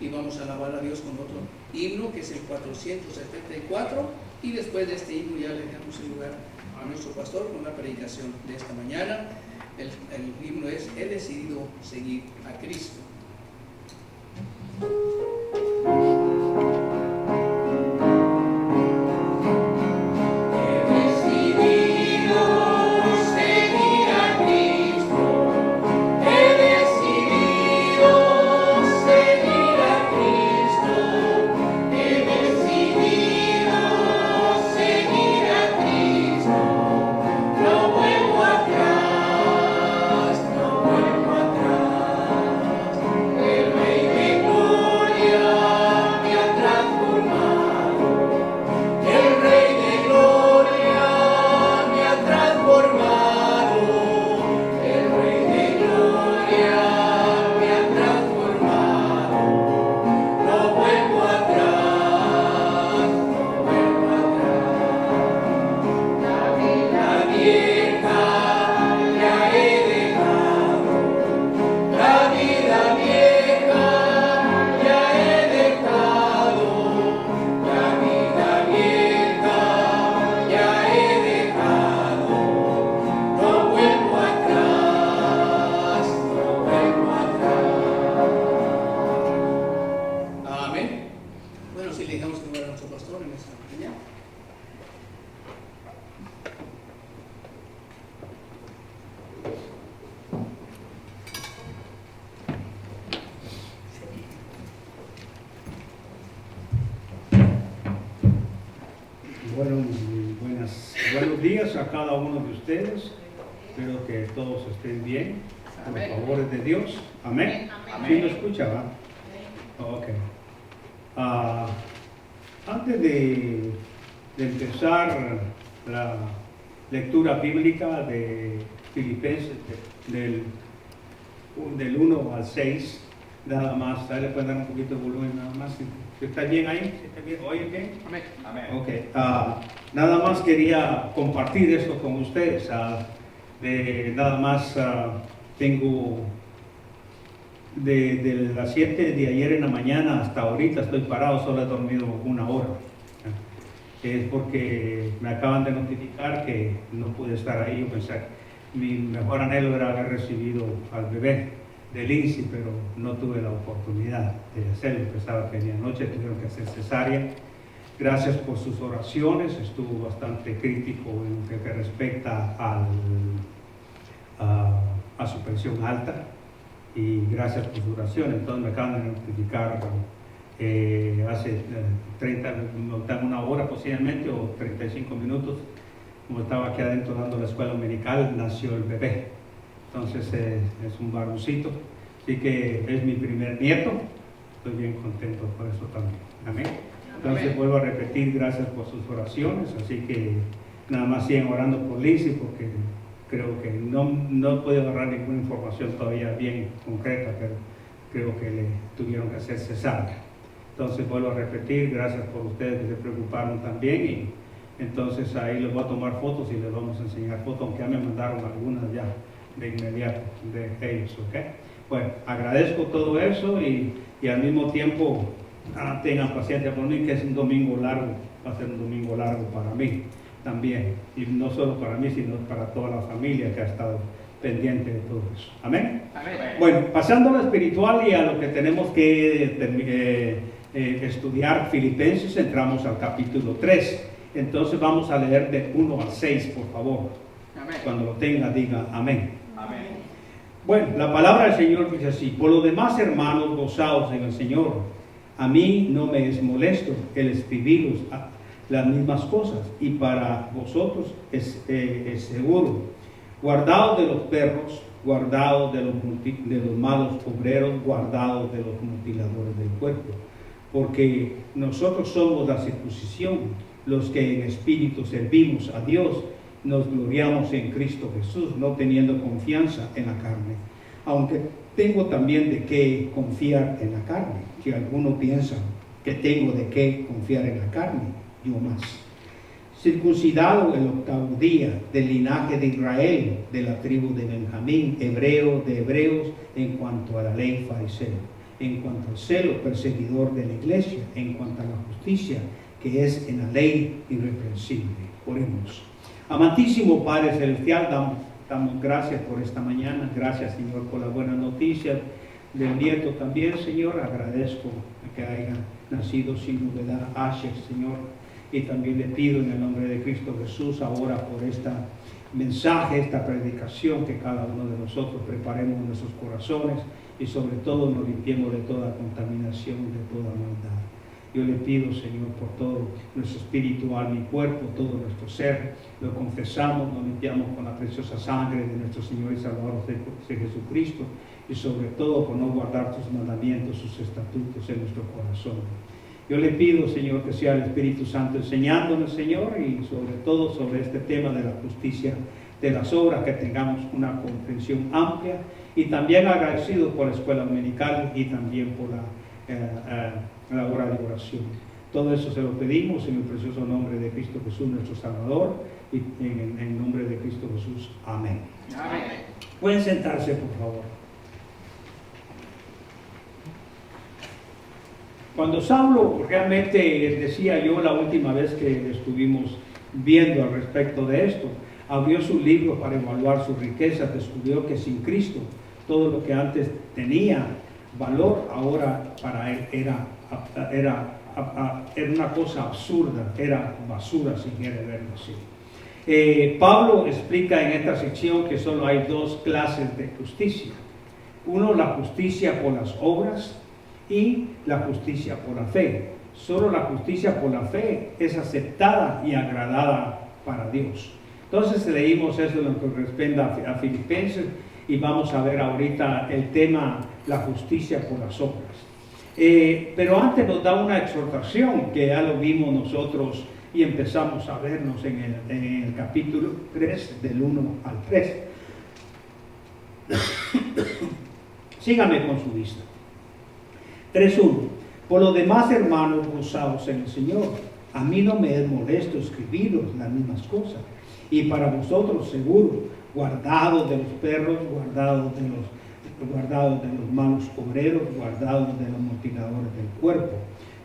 y vamos a alabar a Dios con otro himno que es el 474, y después de este himno ya le dejamos el lugar a nuestro pastor con la predicación de esta mañana. El himno es: he decidido seguir a Cristo. Buenos días a cada uno de ustedes. Espero que todos estén bien, por los favores de Dios. Amén. ¿Sí lo escucha, va? Ok. Antes de empezar la lectura bíblica de Filipenses del 1 al 6, nada más, le pueden dar un poquito de volumen nada más. ¿Está bien ahí? ¿Está bien? ¿Oye bien? Amén. Ok. Nada más quería compartir esto con ustedes. Nada más tengo de las 7 de ayer en la mañana hasta ahorita estoy parado, solo he dormido 1 hora. Es porque me acaban de notificar que no pude estar ahí. Yo pensé, mi mejor anhelo era haber recibido al bebé de Lindsay, pero no tuve la oportunidad de hacerlo. Pensaba que en la noche tuvieron que hacer cesárea. Gracias por sus oraciones. Estuvo bastante crítico en lo que respecta a su presión alta, y gracias por su oración. Entonces me acaban de notificar hace 1 hora posiblemente, o 35 minutos, como estaba aquí adentro dando la escuela dominical, nació el bebé. Entonces es un varoncito, así que es mi primer nieto. Estoy bien contento por eso también. Amén. Entonces vuelvo a repetir, gracias por sus oraciones. Así que nada más sigan orando por Lindsay, porque creo que no puedo agarrar ninguna información todavía bien concreta, pero creo que le tuvieron que hacer cesárea. Entonces vuelvo a repetir, gracias por ustedes que se preocuparon también, y entonces ahí les voy a tomar fotos y les vamos a enseñar fotos, aunque ya me mandaron algunas ya de inmediato de ellos, ¿ok? Bueno, agradezco todo eso, y al mismo tiempo tengan paciencia por mí, que es un domingo largo, va a ser un domingo largo para mí también, y no solo para mí, sino para toda la familia que ha estado pendiente de todo eso. Amén. Amén. Bueno, pasando a lo espiritual y a lo que tenemos que estudiar, Filipenses, entramos al capítulo 3. Entonces vamos a leer de 1 al 6, por favor. Amén. Cuando lo tenga, diga amén. Amén. Bueno, la palabra del Señor dice así: por lo demás, hermanos, gozaos en el Señor. A mí no me es molesto el escribiros las mismas cosas, y para vosotros es seguro. Guardaos de los perros, guardaos de los malos obreros, guardaos de los mutiladores del cuerpo, porque nosotros somos la circuncisión, los que en espíritu servimos a Dios, nos gloriamos en Cristo Jesús, no teniendo confianza en la carne, aunque tengo también de qué confiar en la carne. Si alguno piensa que tengo de qué confiar en la carne, yo más. Circuncidado el 8º día, del linaje de Israel, de la tribu de Benjamín, hebreo de hebreos, en cuanto a la ley fariseo, en cuanto al celo perseguidor de la iglesia, en cuanto a la justicia que es en la ley irreprensible. Oremos. Amantísimo Padre Celestial, damos gracias por esta mañana. Gracias, Señor, por la buena noticia del nieto también, Señor. Agradezco que haya nacido sin novedad Asher, Señor. Y también le pido en el nombre de Cristo Jesús ahora por este mensaje, esta predicación, que cada uno de nosotros preparemos nuestros corazones y sobre todo nos limpiemos de toda contaminación, de toda maldad. Yo le pido, Señor, por todo nuestro espíritu, alma y cuerpo, todo nuestro ser, lo confesamos, nos limpiamos con la preciosa sangre de nuestro Señor y Salvador de Jesucristo, y sobre todo por no guardar sus mandamientos, sus estatutos en nuestro corazón. Yo le pido, Señor, que sea el Espíritu Santo enseñándonos, Señor, y sobre todo sobre este tema de la justicia de las obras, que tengamos una comprensión amplia, y también agradecido por la escuela dominical y también por la hora de oración. Todo eso se lo pedimos en el precioso nombre de Cristo Jesús, nuestro Salvador, y en el nombre de Cristo Jesús. Amén. Amén. Pueden sentarse, por favor. Cuando Saulo, realmente decía yo la última vez que estuvimos viendo al respecto de esto, abrió su libro para evaluar su riqueza, descubrió que sin Cristo todo lo que antes tenía valor, ahora para él era una cosa absurda, era basura, si quiere verlo así. Pablo explica en esta sección que solo hay dos clases de justicia. Uno, la justicia por las obras, y la justicia por la fe. Solo la justicia por la fe es aceptada y agradada para Dios. Entonces leímos eso en lo que corresponde a Filipenses, y vamos a ver ahorita el tema, la justicia por las obras. Pero antes nos da una exhortación que ya lo vimos nosotros y empezamos a vernos en el capítulo 3, del 1 al 3. Síganme con su vista. 3.1. Por lo demás, hermanos, gozaos en el Señor. A mí no me es molesto escribiros las mismas cosas, y para vosotros seguro, guardados de los perros, guardados de los malos obreros, guardados de los mutiladores del cuerpo,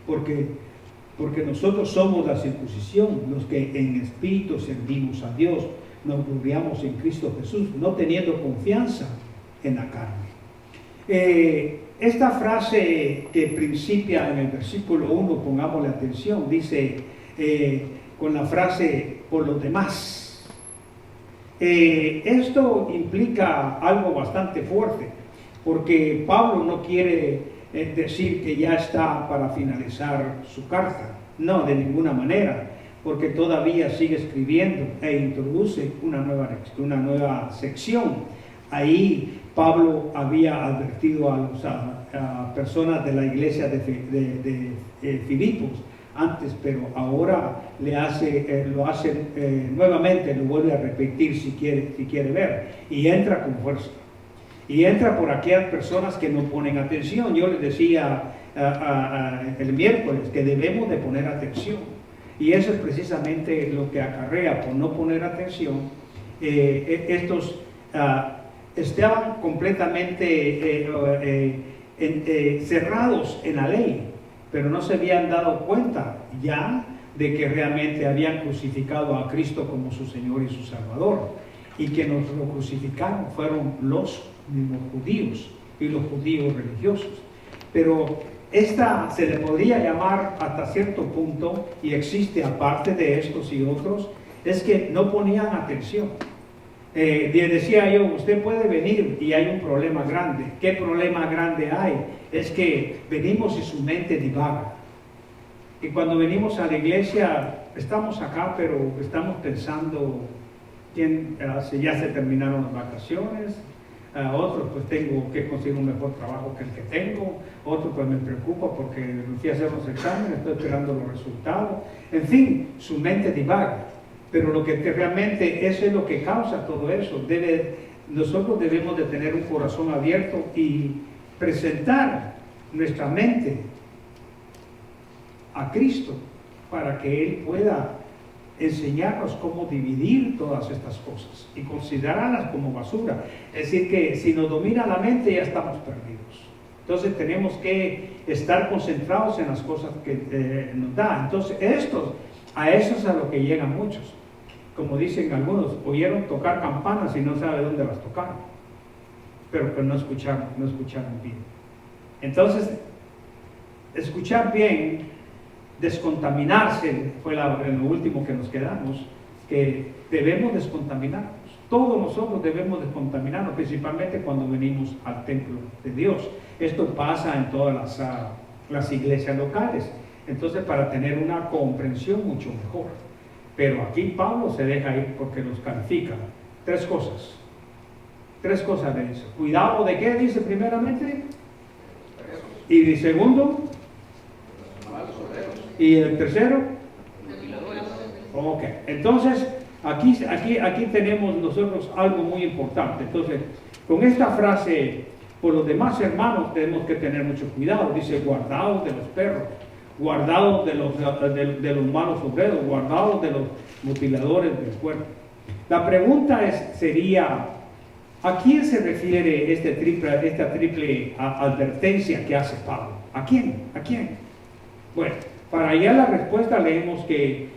porque nosotros somos la circuncisión, los que en espíritu servimos a Dios, nos gloriamos en Cristo Jesús, no teniendo confianza en la carne. Esta frase que principia en el versículo 1, pongámosle atención, dice con la frase por los demás. Esto implica algo bastante fuerte, porque Pablo no quiere decir que ya está para finalizar su carta, no, de ninguna manera, porque todavía sigue escribiendo e introduce una nueva sección. Ahí Pablo había advertido a personas de la iglesia de Filipos antes, pero ahora lo hace nuevamente, lo vuelve a repetir si quiere ver, y entra con fuerza. Y entra por aquellas personas que no ponen atención. Yo les decía el miércoles que debemos de poner atención, y eso es precisamente lo que acarrea por no poner atención. Estos estaban completamente cerrados en la ley, pero no se habían dado cuenta ya de que realmente habían crucificado a Cristo como su Señor y su Salvador, y que nos lo crucificaron fueron los mismos judíos y los judíos religiosos. Pero esta se le podría llamar hasta cierto punto, y existe aparte de estos y otros, es que no ponían atención. Decía yo, usted puede venir y hay un problema grande. ¿Qué problema grande hay? Es que venimos y su mente divaga. Y cuando venimos a la iglesia, estamos acá, pero estamos pensando, ya se terminaron las vacaciones, otros pues tengo que conseguir un mejor trabajo que el que tengo, otros pues me preocupa porque fui a hacer los exámenes, estoy esperando los resultados. En fin, su mente divaga. Pero lo que realmente eso es lo que causa todo eso. Nosotros debemos de tener un corazón abierto y presentar nuestra mente a Cristo para que Él pueda enseñarnos cómo dividir todas estas cosas y considerarlas como basura. Es decir, que si nos domina la mente ya estamos perdidos. Entonces tenemos que estar concentrados en las cosas que nos da. Entonces a eso es a lo que llegan muchos. Como dicen algunos, oyeron tocar campanas y no saben dónde las tocaron, pero pues no escucharon bien. Entonces, escuchar bien, descontaminarse, fue lo último que nos quedamos, que debemos descontaminarnos. Todos nosotros debemos descontaminarnos, principalmente cuando venimos al templo de Dios. Esto pasa en todas las iglesias locales. Entonces, para tener una comprensión mucho mejor. Pero aquí Pablo se deja ir porque los califica. Tres cosas de eso. Cuidado de qué, dice primeramente. Y de segundo. Y el tercero. Ok, entonces aquí tenemos nosotros algo muy importante. Entonces, con esta frase, por los demás hermanos tenemos que tener mucho cuidado. Dice, guardaos de los perros, guardados de los malos obreros, guardados de los mutiladores del cuerpo. La pregunta sería, ¿a quién se refiere esta triple advertencia que hace Pablo? ¿A quién? Bueno, para hallar la respuesta leemos que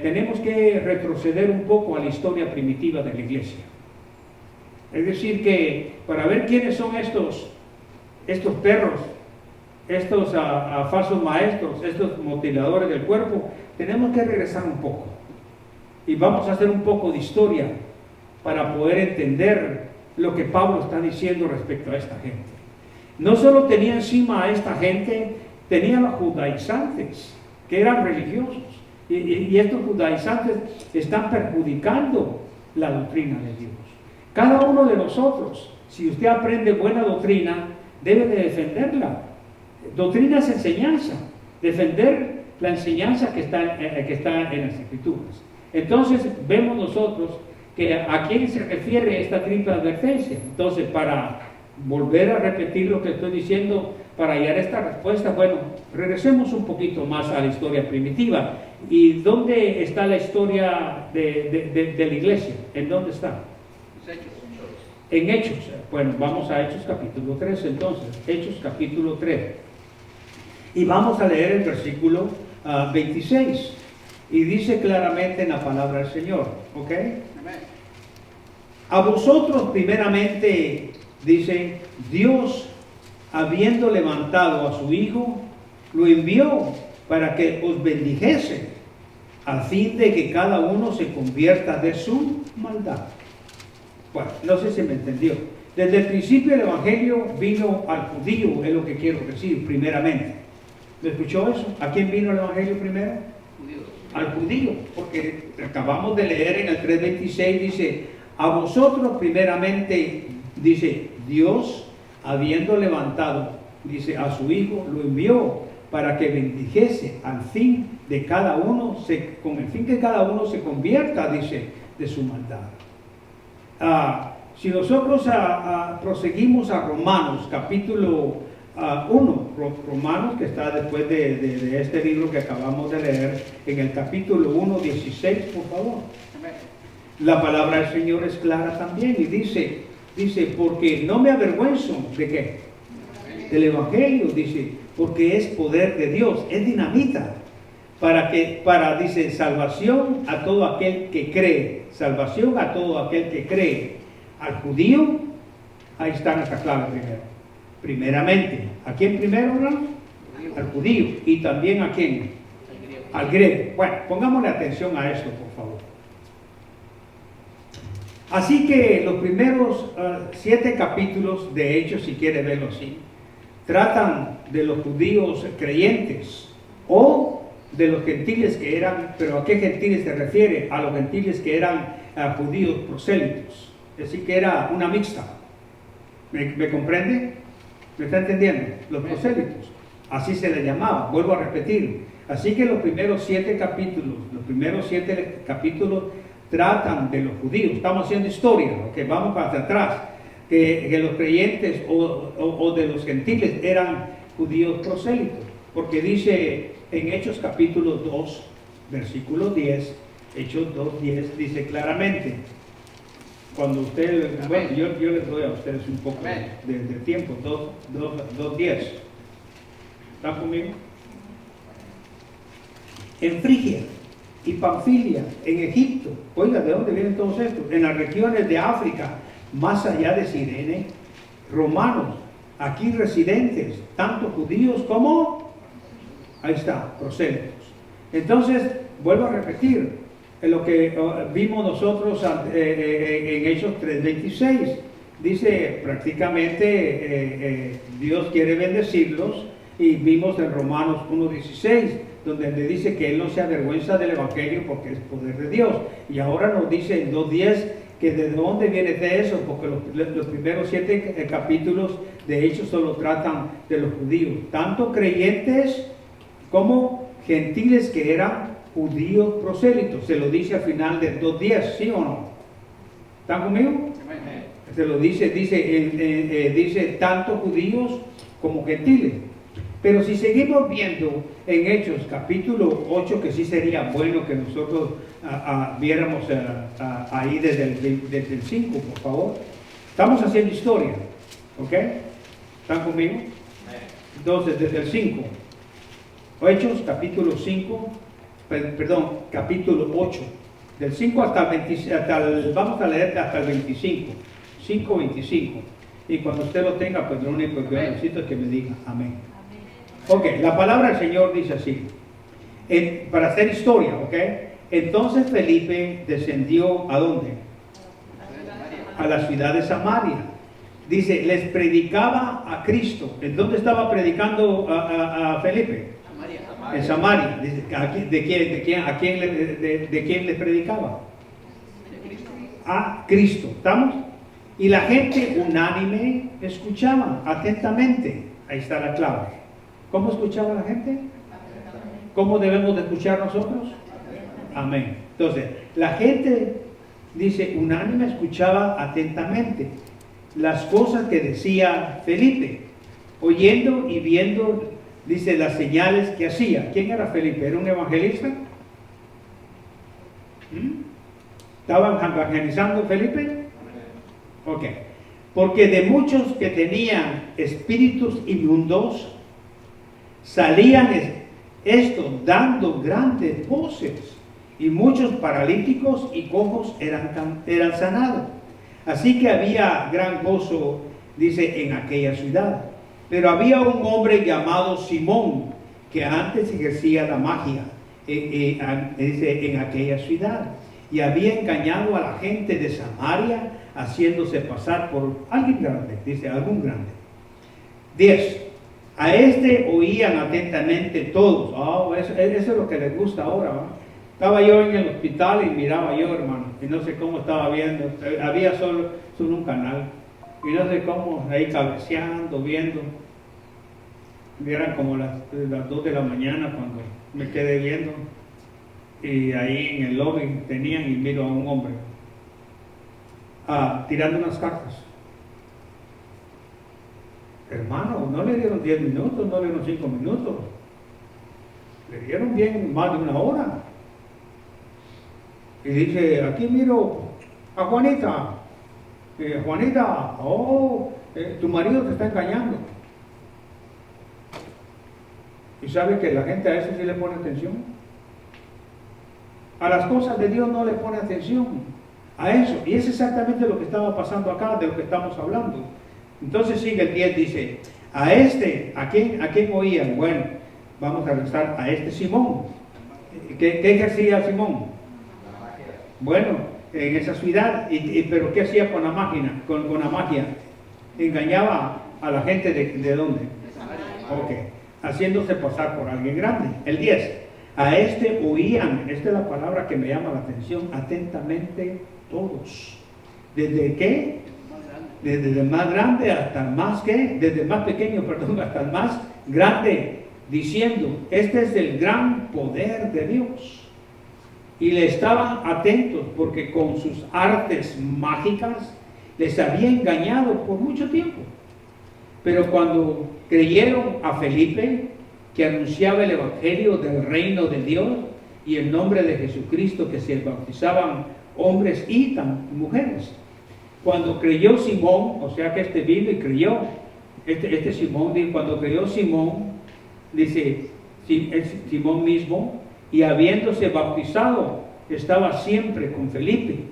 tenemos que retroceder un poco a la historia primitiva de la iglesia. Es decir, que para ver quiénes son estos perros, estos falsos maestros, estos mutiladores del cuerpo, tenemos que regresar un poco. Y vamos a hacer un poco de historia para poder entender lo que Pablo está diciendo respecto a esta gente. No solo tenía encima a esta gente, tenía a los judaizantes, que eran religiosos. Y estos judaizantes están perjudicando la doctrina de Dios. Cada uno de nosotros, si usted aprende buena doctrina, debe de defenderla. Doctrina es enseñanza, defender la enseñanza que está en las Escrituras. Entonces vemos nosotros que a quién se refiere esta triple advertencia. Entonces, para volver a repetir lo que estoy diciendo, para hallar esta respuesta, bueno, regresemos un poquito más a la historia primitiva. ¿Y dónde está la historia de la iglesia? ¿En dónde está? En Hechos. Bueno, vamos a Hechos capítulo 3 entonces. Hechos capítulo 3. Y vamos a leer el versículo 26. Y dice claramente en la palabra del Señor. ¿Ok? A vosotros primeramente, dice, Dios, habiendo levantado a su Hijo, lo envió para que os bendijese, a fin de que cada uno se convierta de su maldad. Bueno, no sé si me entendió. Desde el principio el Evangelio vino al judío, es lo que quiero decir, primeramente. ¿Me escuchó eso? ¿A quién vino el Evangelio primero? Al judío, porque acabamos de leer en el 3:26, dice, a vosotros primeramente, dice, Dios, habiendo levantado, dice, a su Hijo, lo envió para que bendijese al fin de cada uno, con el fin que cada uno se convierta, dice, de su maldad. Si nosotros proseguimos a Romanos, capítulo 1, Romanos, que está después de este libro que acabamos de leer, en el capítulo 1, 16, por favor. La palabra del Señor es clara también y dice, porque no me avergüenzo, ¿de qué? Del Evangelio, dice, porque es poder de Dios, es dinamita, dice, salvación a todo aquel que cree, salvación a todo aquel que cree, al judío, ahí está nuestra clave primeramente, ¿a quién primero, no? Al judío, y también ¿a quién? Al griego. Bueno, pongámosle atención a esto, por favor. Así que los primeros 7 capítulos de Hechos, si quiere verlo así, tratan de los judíos creyentes o de los gentiles que eran, pero ¿a qué gentiles se refiere? A los gentiles que eran judíos prosélitos, es decir, que era una mixta. ¿Me comprende? ¿Me está entendiendo? Los prosélitos, así se les llamaba, vuelvo a repetir. Así que los primeros 7 capítulos tratan de los judíos. Estamos haciendo historia, que vamos para atrás, que los creyentes o de los gentiles eran judíos prosélitos, porque dice en Hechos capítulo 2, versículo 10, Hechos 2:10, dice claramente, cuando ustedes, bueno, yo les doy a ustedes un poco de tiempo, 2:10. ¿Están conmigo? En Frigia y Panfilia, en Egipto, oiga, ¿de dónde vienen todos estos? En las regiones de África, más allá de Cirene, romanos, aquí residentes, tanto judíos como, ahí está, prosélitos. Entonces, vuelvo a repetir, en lo que vimos nosotros en Hechos 3:26, dice prácticamente Dios quiere bendecirlos, y vimos en Romanos 1:16, donde le dice que Él no se avergüenza del Evangelio porque es poder de Dios. Y ahora nos dice en 2:10 que de dónde viene de eso, porque los primeros 7 capítulos de Hechos solo tratan de los judíos, tanto creyentes como gentiles que eran judíos prosélitos. Se lo dice al final del 2:10, ¿sí o no? ¿Están conmigo? Se lo dice tanto judíos como gentiles. Pero si seguimos viendo en Hechos capítulo 8, que sí sería bueno que nosotros viéramos ahí desde el 5, por favor. Estamos haciendo historia, ¿ok? ¿Están conmigo? Entonces, desde el 5. Hechos capítulo 5, perdón, capítulo 8. Del 5 hasta el 25, vamos a leer hasta el 25. 5:25. Y cuando usted lo tenga, pues lo único que yo necesito es que me diga amén. Ok, la palabra del Señor dice así, para hacer historia, ok. Entonces Felipe descendió ¿a dónde? A la ciudad de Samaria. Dice, les predicaba a Cristo. ¿En dónde estaba predicando a Felipe? En Samaria. Dice, ¿de quién les predicaba? A Cristo. ¿Estamos? Y la gente unánime escuchaba atentamente. Ahí está la clave. ¿Cómo escuchaba la gente? ¿Cómo debemos de escuchar nosotros? Amén. Entonces, la gente, dice, unánime escuchaba atentamente las cosas que decía Felipe, oyendo y viendo, dice, las señales que hacía. ¿Quién era Felipe? ¿Era un evangelista? ¿Estaban evangelizando Felipe? Ok. Porque de muchos que tenían espíritus inmundos, salían estos dando grandes voces, y muchos paralíticos y cojos eran sanados. Así que había gran gozo, dice, en aquella ciudad. Pero había un hombre llamado Simón, que antes ejercía la magia, dice, en aquella ciudad, y había engañado a la gente de Samaria, haciéndose pasar por alguien grande, dice, algún grande. 10. A este oían atentamente todos. Eso es lo que les gusta ahora, ¿no? Estaba yo en el hospital y miraba yo, hermano, y no sé cómo estaba viendo. Había solo un canal, y no sé cómo, ahí cabeceando, viendo. Y eran como las 2 de la mañana cuando me quedé viendo. Y ahí en el lobby tenían, y miro a un hombre tirando unas cartas. Hermano, no le dieron 10 minutos, no le dieron 5 minutos. Le dieron bien más de 1 hora. Y dice, aquí miro a Juanita. Juanita, tu marido te está engañando. Y sabe que la gente a eso sí le pone atención. A las cosas de Dios no le pone atención. A eso. Y es exactamente lo que estaba pasando acá, de lo que estamos hablando. Entonces sigue el 10, dice, ¿a quién oían? Bueno, vamos a regresar a este Simón. ¿Qué ejercía Simón? Bueno, en esa ciudad, pero ¿qué hacía con la máquina? Con la magia. Engañaba a la gente de ¿dónde? Ok, haciéndose pasar por alguien grande. El 10, a este oían, esta es la palabra que me llama la atención, atentamente todos. ¿Desde qué? Desde el más grande hasta el más ¿qué? Desde el más pequeño, perdón, hasta el más grande, diciendo, este es el gran poder de Dios. Y le estaban atentos porque con sus artes mágicas les había engañado por mucho tiempo. Pero cuando creyeron a Felipe, que anunciaba el evangelio del reino de Dios y el nombre de Jesucristo, que se bautizaban hombres y mujeres. cuando creyó Simón, o sea que este vino y creyó, este Simón, cuando creyó Simón, dice Simón mismo, y habiéndose bautizado, estaba siempre con Felipe,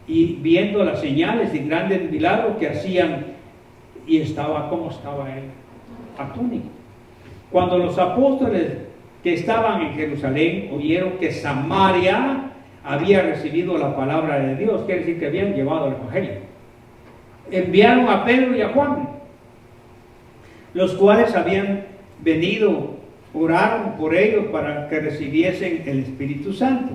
y viendo las señales y grandes milagros que hacían, y estaba, ¿cómo estaba él? Atónito. Cuando los apóstoles que estaban en Jerusalén oyeron que Samaria había recibido la palabra de Dios, quiere decir que habían llevado el evangelio, enviaron a Pedro y a Juan, los cuales habían venido, oraron por ellos para que recibiesen el Espíritu Santo,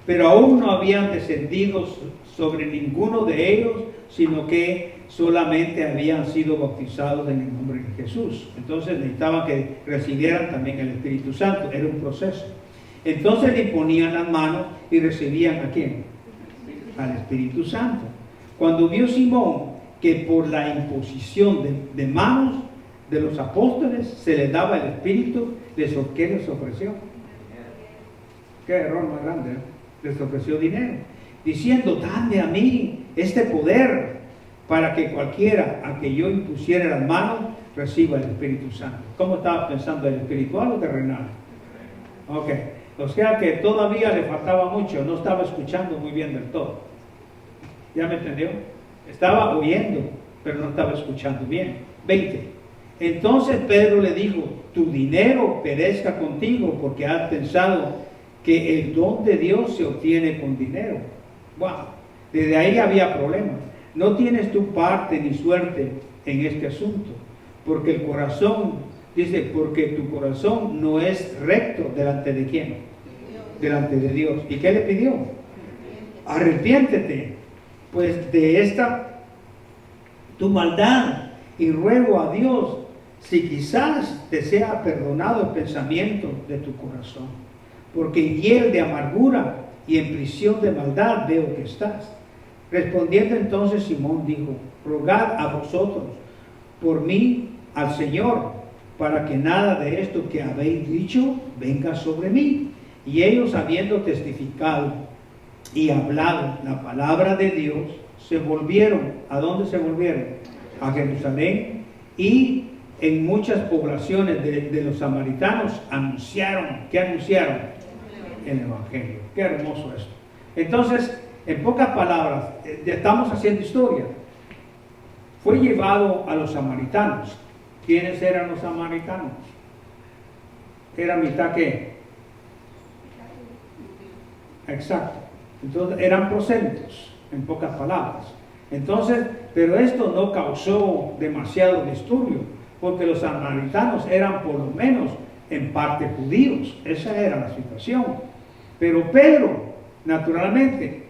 pero aún no habían descendido sobre ninguno de ellos, sino que solamente habían sido bautizados en el nombre de Jesús. Entonces necesitaban que recibieran también el Espíritu Santo, era un proceso. Entonces le ponían las manos y recibían ¿a quién? Al Espíritu Santo. Cuando vio Simón que por la imposición de manos de los apóstoles se les daba el Espíritu, ¿qué les ofreció? Qué error más grande, ¿eh? Les ofreció dinero, diciendo: dame a mí este poder para que cualquiera a que yo impusiera las manos reciba el Espíritu Santo. ¿Cómo estaba pensando, el espiritual o terrenal? Ok, o sea que todavía le faltaba mucho, no estaba escuchando muy bien del todo. ¿Ya me entendió? Estaba oyendo, pero no estaba escuchando bien. 20. Entonces Pedro le dijo: tu dinero perezca contigo, porque has pensado que el don de Dios se obtiene con dinero. Wow, desde ahí había problemas. No tienes tu parte ni suerte en este asunto, porque el corazón, dice, porque tu corazón no es recto delante de quién, delante de Dios. ¿Y qué le pidió? Arrepiéntete pues de esta tu maldad, y ruego a Dios si quizás te sea perdonado el pensamiento de tu corazón, porque en hiel de amargura y en prisión de maldad veo que estás. Respondiendo entonces Simón dijo: rogad a vosotros por mí al Señor, para que nada de esto que habéis dicho venga sobre mí. Y ellos, habiendo testificado y hablado la palabra de Dios, se volvieron. ¿A dónde se volvieron? A Jerusalén, y en muchas poblaciones de los samaritanos anunciaron. ¿Qué anunciaron? El Evangelio. Qué hermoso esto. Entonces, en pocas palabras, estamos haciendo historia. Fue llevado a los samaritanos. ¿Quiénes eran los samaritanos? ¿Era mitad qué? Exacto. Entonces eran prosélitos, en pocas palabras. Entonces, pero esto no causó demasiado disturbio, porque los samaritanos eran por lo menos en parte judíos. Esa era la situación. Pero Pedro, naturalmente,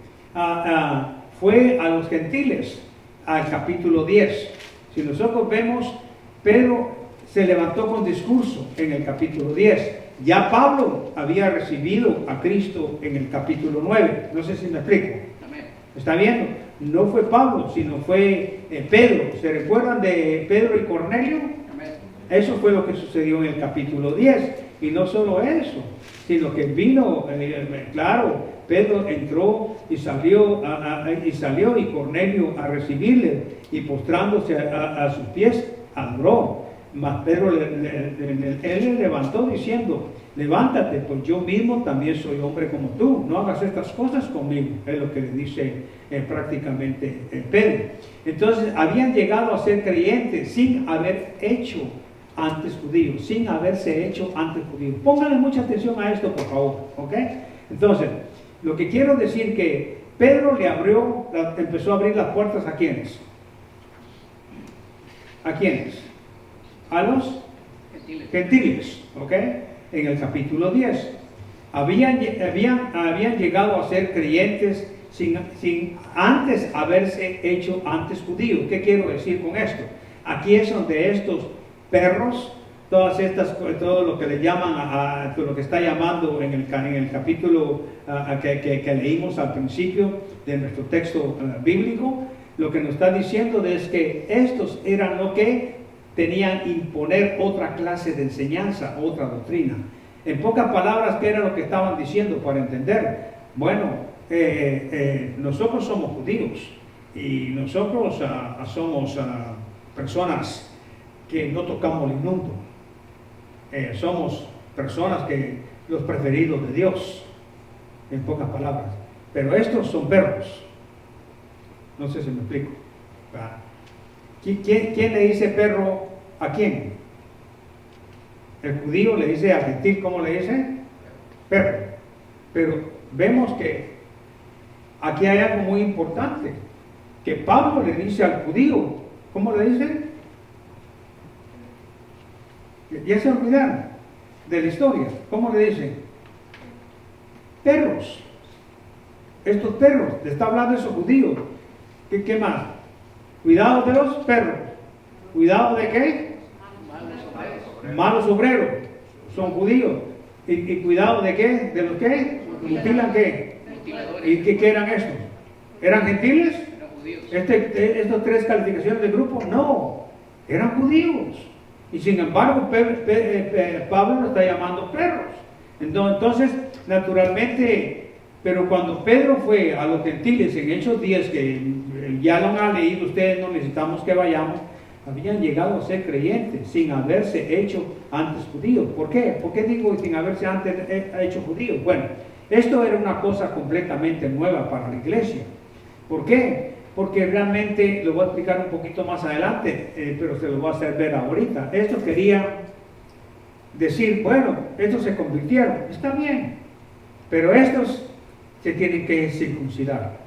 fue a los gentiles, al capítulo 10. Si nosotros vemos, Pedro se levantó con discurso en el capítulo 10. Ya Pablo había recibido a Cristo en el capítulo 9. No sé si me explico. ¿Está viendo? No fue Pablo, sino fue Pedro. ¿Se recuerdan de Pedro y Cornelio? Eso fue lo que sucedió en el capítulo 10. Y no solo eso, sino que vino, claro, Pedro entró y salió, y Cornelio a recibirle, y postrándose a sus pies adoró. Mas Pedro él le levantó diciendo: levántate, pues yo mismo también soy hombre como tú, no hagas estas cosas conmigo. Es lo que le dice prácticamente Pedro. Entonces habían llegado a ser creyentes sin haber hecho antes judíos, sin haberse hecho antes judíos. Pónganle mucha atención a esto, por favor, ¿ok? Entonces, lo que quiero decir que Pedro empezó a abrir las puertas ¿a quiénes? ¿A quiénes? A los gentiles, ¿ok? En el capítulo 10. Habían llegado a ser creyentes sin antes haberse hecho antes judíos. ¿Qué quiero decir con esto? Aquí es donde estos perros, todo lo que le llaman, lo que está llamando en el capítulo que leímos al principio de nuestro texto bíblico, lo que nos está diciendo es que estos eran lo que tenían imponer otra clase de enseñanza, otra doctrina. En pocas palabras, ¿qué era lo que estaban diciendo para entender? Bueno, nosotros somos judíos Y nosotros somos personas que no tocamos el inmundo. Somos personas que los preferidos de Dios, en pocas palabras. Pero estos son perros. No sé si me explico. ¿Quién le dice perro a quién? El judío le dice al gentil, ¿cómo le dice? Perro. Pero vemos que aquí hay algo muy importante, que Pablo le dice al judío, ¿cómo le dice? Ya se olvidaron de la historia. ¿Cómo le dice? Perros. Estos perros, le está hablando de esos judíos. ¿Qué más? Cuidado de los perros. ¿Cuidado de qué? Malos obreros. Son judíos. ¿Y cuidado de qué? ¿De los qué? ¿Mutilan qué? ¿Y qué eran estos? ¿Eran gentiles? ¿Estos tres calificaciones de grupo? No, eran judíos. Y sin embargo, Pablo lo está llamando perros. Entonces, naturalmente, pero cuando Pedro fue a los gentiles en Hechos 10, que ya lo han leído ustedes, no necesitamos que vayamos, habían llegado a ser creyentes sin haberse hecho antes judíos. ¿Por qué? ¿Por qué digo sin haberse antes hecho judíos? Bueno, esto era una cosa completamente nueva para la iglesia. ¿Por qué? Porque realmente, lo voy a explicar un poquito más adelante, pero se lo voy a hacer ver ahorita. Esto quería decir, bueno, estos se convirtieron, está bien, pero estos se tienen que circuncidar.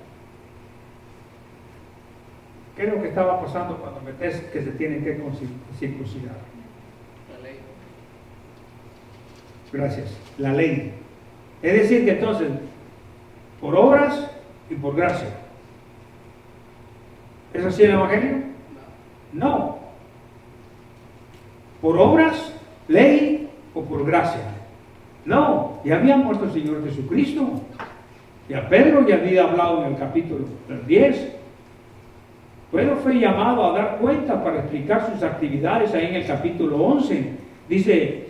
¿Qué es lo que estaba pasando cuando metes que se tienen que circuncidar? La ley. Gracias, la ley. Es decir, que entonces, por obras y por gracia. ¿Es así el Evangelio? No. ¿Por obras, ley o por gracia? No. Ya había muerto el Señor Jesucristo. Ya Pedro ya había hablado en el capítulo 10. Pedro fue llamado a dar cuenta para explicar sus actividades ahí en el capítulo 11. Dice,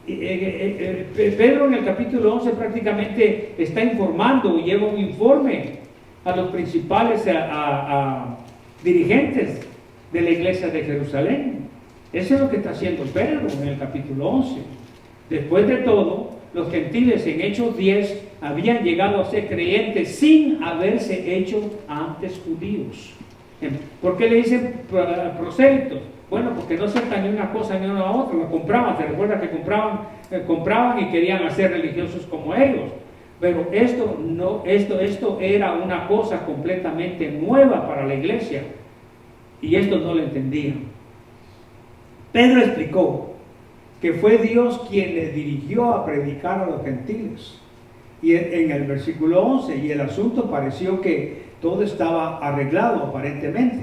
Pedro en el capítulo 11 prácticamente está informando, lleva un informe a los principales dirigentes de la iglesia de Jerusalén. Eso es lo que está haciendo Pedro en el capítulo 11. Después de todo, los gentiles en Hechos 10 habían llegado a ser creyentes sin haberse hecho antes judíos. ¿Por qué le dicen prosélitos? Bueno, porque no aceptan ni una cosa ni una otra, lo compraban. Se recuerda que compraban y querían hacer religiosos como ellos. Pero esto era una cosa completamente nueva para la iglesia. Y esto no lo entendían. Pedro explicó que fue Dios quien le dirigió a predicar a los gentiles. Y en el versículo 11, y el asunto pareció que todo estaba arreglado aparentemente,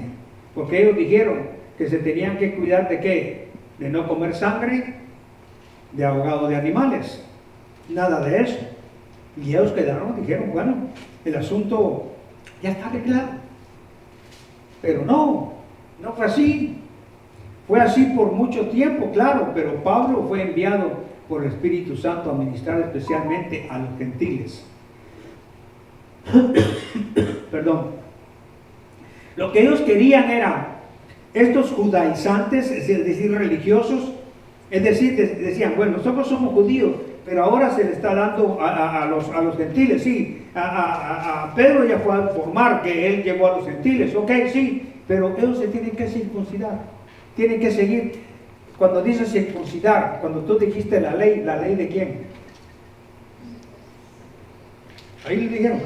porque ellos dijeron que se tenían que cuidar de qué, de no comer sangre, de ahogado de animales, nada de eso. Y ellos dijeron, bueno, el asunto ya está arreglado. Pero no fue así. Fue así por mucho tiempo, claro, pero Pablo fue enviado por el Espíritu Santo a ministrar especialmente a los gentiles. Perdón. Lo que ellos querían era, estos judaizantes, es decir, religiosos, es decir, decían, bueno, nosotros somos judíos, pero ahora se le está dando a los gentiles, sí. A Pedro ya fue a informar que él llegó a los gentiles, ok, sí, pero ellos se tienen que circuncidar, tienen que seguir. Cuando dice circuncidar, cuando tú dijiste la ley ¿de quién? Ahí le dijeron,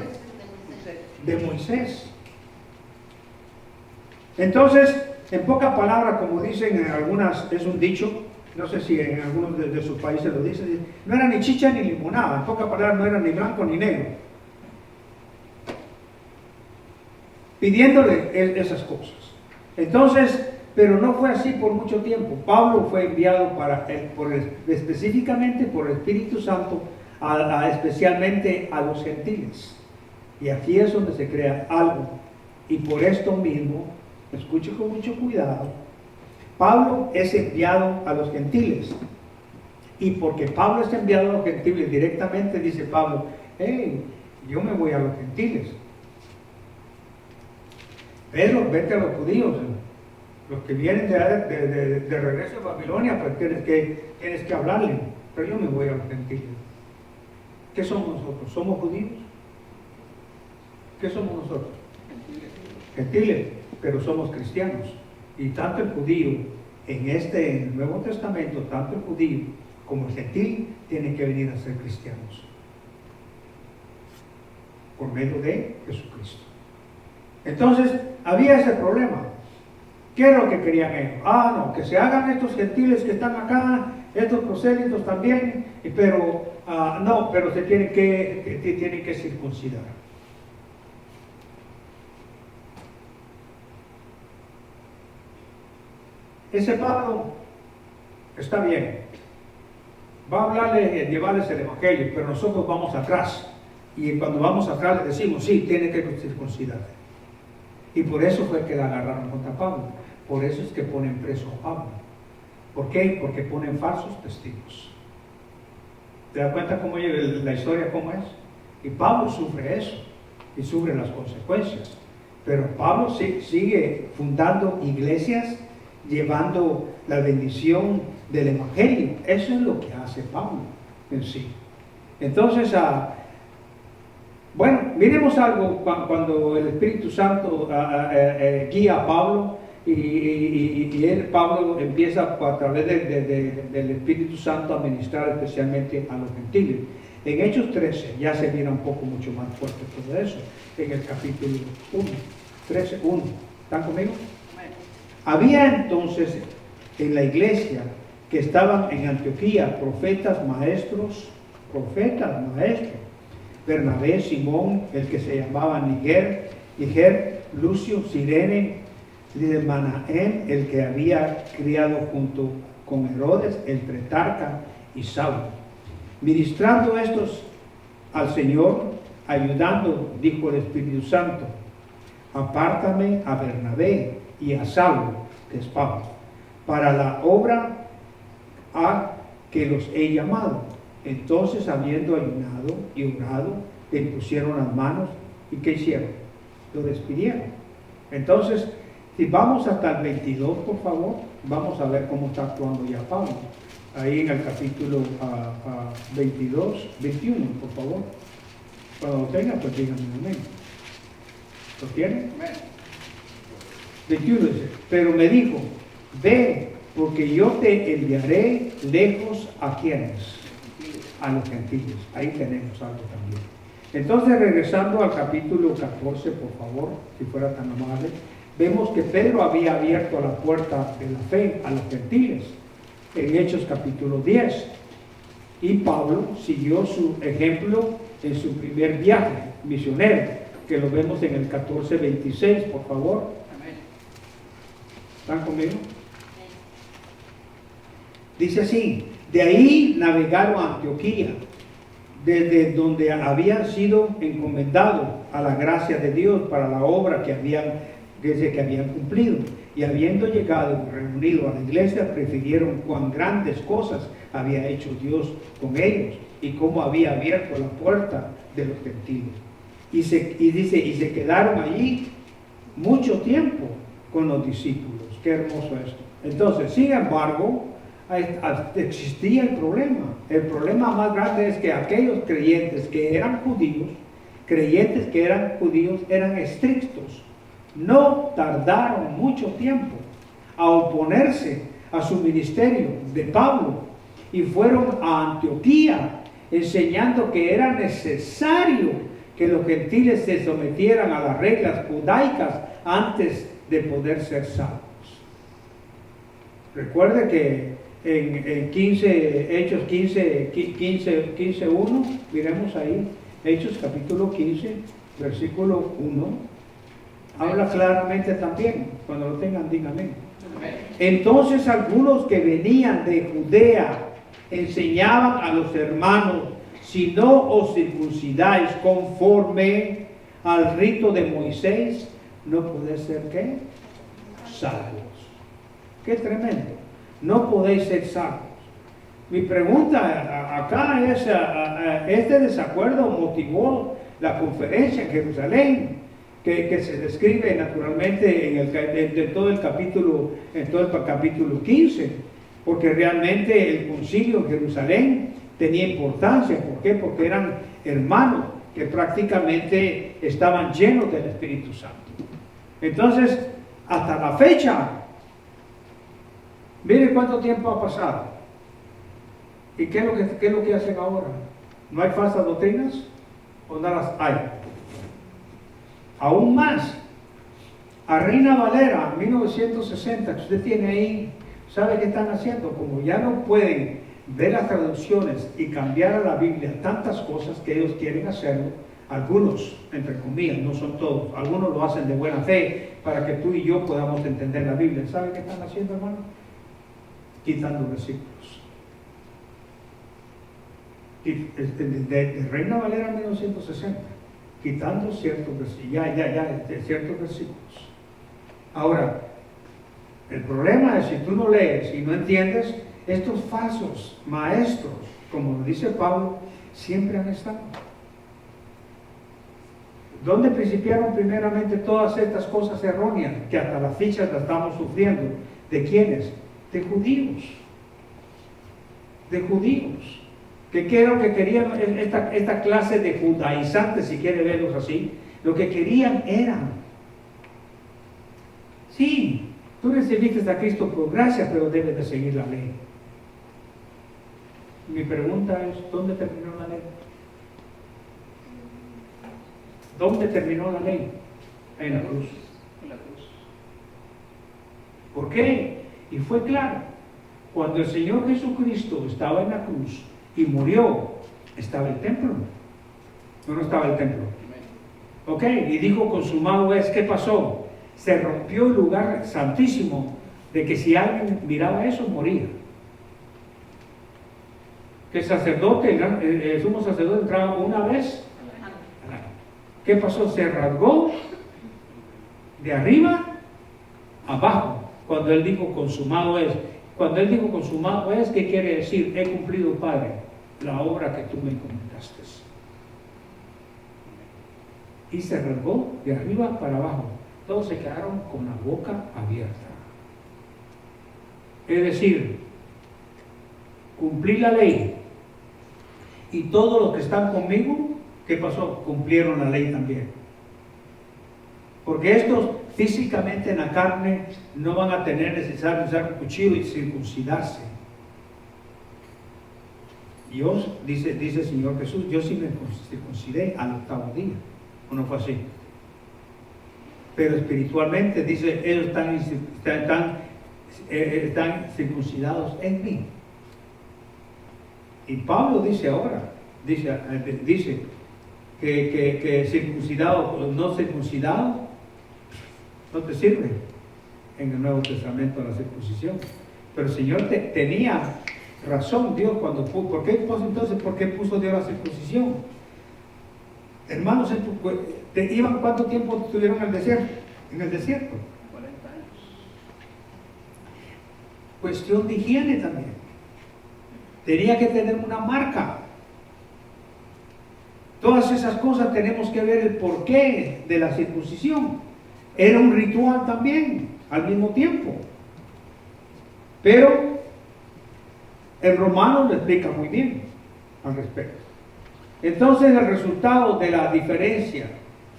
de Moisés. Entonces, en pocas palabras, como dicen en algunas, es un dicho, no sé si en algunos de sus países lo dicen, no era ni chicha ni limonada, en pocas palabras no era ni blanco ni negro. Pidiéndole esas cosas. Entonces, pero no fue así por mucho tiempo. Pablo fue enviado específicamente por el Espíritu Santo, especialmente a los gentiles. Y aquí es donde se crea algo. Y por esto mismo, escuche con mucho cuidado, Pablo es enviado a los gentiles. Y porque Pablo es enviado a los gentiles directamente, dice Pablo, hey, yo me voy a los gentiles. Pedro, vete a los judíos, los que vienen de regreso a Babilonia, pues tienes que hablarle. Pero yo me voy a los gentiles. ¿Qué somos nosotros? ¿Somos judíos? ¿Qué somos nosotros? Gentiles, pero somos cristianos. Y tanto el judío, en el Nuevo Testamento, tanto el judío como el gentil tienen que venir a ser cristianos. Por medio de Jesucristo. Entonces, había ese problema. ¿Qué es lo que querían ellos? No, que se hagan estos gentiles que están acá, estos prosélitos también, pero pero se tienen que circuncidar. Ese Pablo está bien, va a hablarle, llevarles el evangelio, pero nosotros vamos atrás. Y cuando vamos atrás le decimos, sí, tiene que circuncidar. Y por eso fue que la agarraron contra Pablo. Por eso es que ponen preso a Pablo. ¿Por qué? Porque ponen falsos testigos. ¿Te das cuenta cómo la historia cómo es? Y Pablo sufre eso. Y sufre las consecuencias. Pero Pablo sigue fundando iglesias, llevando la bendición del evangelio. Eso es lo que hace Pablo en sí. Entonces, bueno, miremos algo cuando el Espíritu Santo guía a Pablo y Pablo empieza a través del Espíritu Santo a ministrar especialmente a los gentiles. En Hechos 13 ya se mira un poco mucho más fuerte todo eso, en el capítulo 1, 13:1. ¿Están conmigo? Había entonces en la iglesia que estaban en Antioquía profetas maestros, Bernabé, Simón, el que se llamaba Niger, Lucio, Sirene, de Manaén, el que había criado junto con Herodes, el pretarca, y Saulo. Ministrando estos al Señor, ayudando, dijo el Espíritu Santo, apártame a Bernabé y a Saulo, que es Pablo, para la obra a que los he llamado. Entonces, habiendo ayunado y orado, le impusieron las manos, ¿y qué hicieron? Lo despidieron. Entonces, si vamos hasta el 22, por favor, vamos a ver cómo está actuando ya Pablo. Ahí en el capítulo 22, 21, por favor. Cuando lo tengan, pues díganme amén. ¿Lo tienen? 21 dice, pero me dijo, ve, porque yo te enviaré lejos a quienes, a los gentiles. Ahí tenemos algo también. Entonces, regresando al capítulo 14, por favor, si fuera tan amable, vemos que Pedro había abierto la puerta de la fe a los gentiles en Hechos capítulo 10, y Pablo siguió su ejemplo en su primer viaje misionero, que lo vemos en el 14:26, por favor. ¿Están conmigo? Dice así, de ahí navegaron a Antioquía, desde donde habían sido encomendados a la gracia de Dios para la obra que habían cumplido. Y habiendo llegado y reunido a la iglesia, prefirieron cuán grandes cosas había hecho Dios con ellos y cómo había abierto la puerta de los gentiles. Y se quedaron allí mucho tiempo con los discípulos. Qué hermoso esto. Entonces, sin embargo, existía el problema. El problema más grande es que aquellos creyentes que eran judíos, eran estrictos. No tardaron mucho tiempo a oponerse a su ministerio de Pablo y fueron a Antioquía enseñando que era necesario que los gentiles se sometieran a las reglas judaicas antes de poder ser salvos. Recuerde que en Hechos 15:1, miremos ahí, Hechos capítulo 15, versículo 1, habla claramente también. Cuando lo tengan, díganme. Entonces algunos que venían de Judea enseñaban a los hermanos, si no os circuncidáis conforme al rito de Moisés, no podéis ser ¿qué? Salvos. Qué tremendo. No podéis ser salvos. Mi pregunta acá es, este desacuerdo motivó la conferencia en Jerusalén, que se describe naturalmente en todo el capítulo 15, porque realmente el concilio en Jerusalén tenía importancia. ¿Por qué? Porque eran hermanos que prácticamente estaban llenos del Espíritu Santo. Entonces, hasta la fecha, mire cuánto tiempo ha pasado. ¿Y qué es lo que hacen ahora? ¿No hay falsas doctrinas? ¿O no las hay? Aún más, a Reina Valera, 1960, que usted tiene ahí, ¿sabe qué están haciendo? Como ya no pueden ver las traducciones y cambiar a la Biblia tantas cosas que ellos quieren hacerlo, algunos, entre comillas, no son todos, algunos lo hacen de buena fe para que tú y yo podamos entender la Biblia. ¿Sabe qué están haciendo, hermano? Quitando versículos. De Reina Valera 1960, quitando ciertos versículos, ciertos versículos. Ahora, el problema es si tú no lees y no entiendes, estos falsos maestros, como dice Pablo, siempre han estado. ¿Dónde principiaron primeramente todas estas cosas erróneas que hasta las fichas las estamos sufriendo? ¿De quiénes? De judíos. De judíos. Que querían esta clase de judaizantes, si quiere verlos así, lo que querían era, sí, tú recibiste a Cristo por gracia, pero debes de seguir la ley. Mi pregunta es, ¿dónde terminó la ley? ¿Dónde terminó la ley? En la cruz. ¿Por qué? Y fue claro, cuando el Señor Jesucristo estaba en la cruz y murió, estaba el templo. No estaba el templo. Ok, y dijo, consumado es. ¿Qué pasó? Se rompió el lugar santísimo, de que si alguien miraba eso, moría. Que el sacerdote, el sumo sacerdote, entraba una vez. ¿Qué pasó? Se rasgó de arriba abajo cuando él dijo consumado es. Cuando él dijo consumado es, ¿qué quiere decir? He cumplido, Padre, la obra que tú me encomendaste. Y se rasgó de arriba para abajo. Todos se quedaron con la boca abierta. Es decir, cumplí la ley. Y todos los que están conmigo, ¿qué pasó? Cumplieron la ley también. Porque estos físicamente en la carne no van a tener necesario usar un cuchillo y circuncidarse. Dios, dice el Señor Jesús, yo sí me circuncidé al 8º día. ¿O no fue así? Pero espiritualmente, dice, ellos están circuncidados en mí. Y Pablo dice ahora, dice que circuncidado o no circuncidado no te sirve en el Nuevo Testamento la circuncisión. Pero el Señor tenía razón Dios cuando puso. ¿Por qué puso Dios la circuncisión? Hermanos, ¿cuánto tiempo estuvieron en el desierto? 40 años. Cuestión de higiene también. Tenía que tener una marca. Todas esas cosas tenemos que ver el porqué de la circuncisión. Era un ritual también, al mismo tiempo. Pero el Romano lo explica muy bien al respecto. Entonces el resultado de la diferencia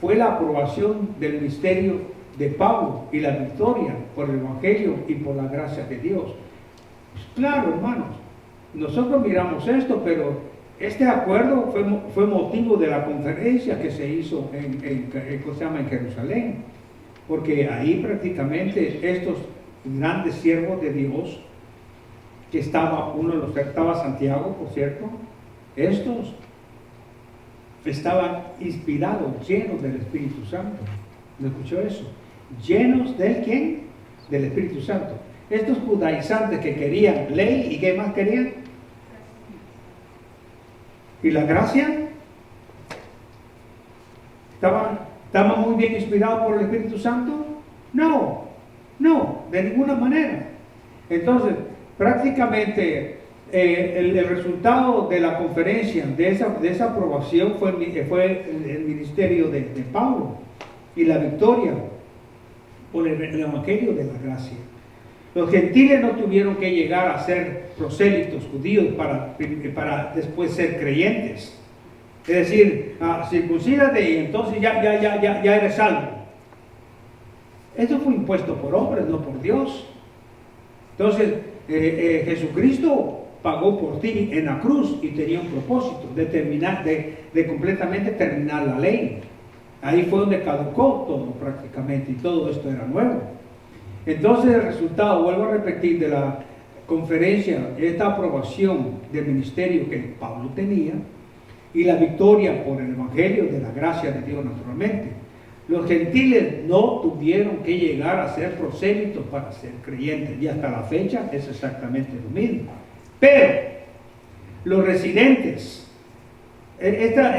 fue la aprobación del misterio de Pablo y la victoria por el Evangelio y por la gracia de Dios. Pues claro, hermanos, nosotros miramos esto, pero este acuerdo fue motivo de la conferencia que se hizo en Jerusalén, porque ahí prácticamente estos grandes siervos de Dios, que estaba Santiago, por cierto, estos estaban inspirados, llenos del Espíritu Santo. ¿No escuchó eso? ¿Llenos de quién? Del Espíritu Santo. Estos judaizantes que querían ley, ¿y qué más querían? ¿Y la gracia? ¿Estaban muy bien inspirados por el Espíritu Santo? No, de ninguna manera. Entonces, prácticamente el resultado de la conferencia, de esa aprobación, fue el ministerio de Pablo. y la victoria por el Evangelio de la gracia. Los gentiles no tuvieron que llegar a ser prosélitos judíos para después ser creyentes. Es decir, circuncídate y entonces ya eres salvo. Eso fue impuesto por hombres, no por Dios. Entonces, Jesucristo pagó por ti en la cruz y tenía un propósito de completamente terminar la ley. Ahí fue donde caducó todo prácticamente y todo esto era nuevo. Entonces el resultado, vuelvo a repetir, de la conferencia, esta aprobación del ministerio que Pablo tenía y la victoria por el Evangelio de la gracia de Dios naturalmente. Los gentiles no tuvieron que llegar a ser prosélitos para ser creyentes y hasta la fecha es exactamente lo mismo. Pero los residentes, estas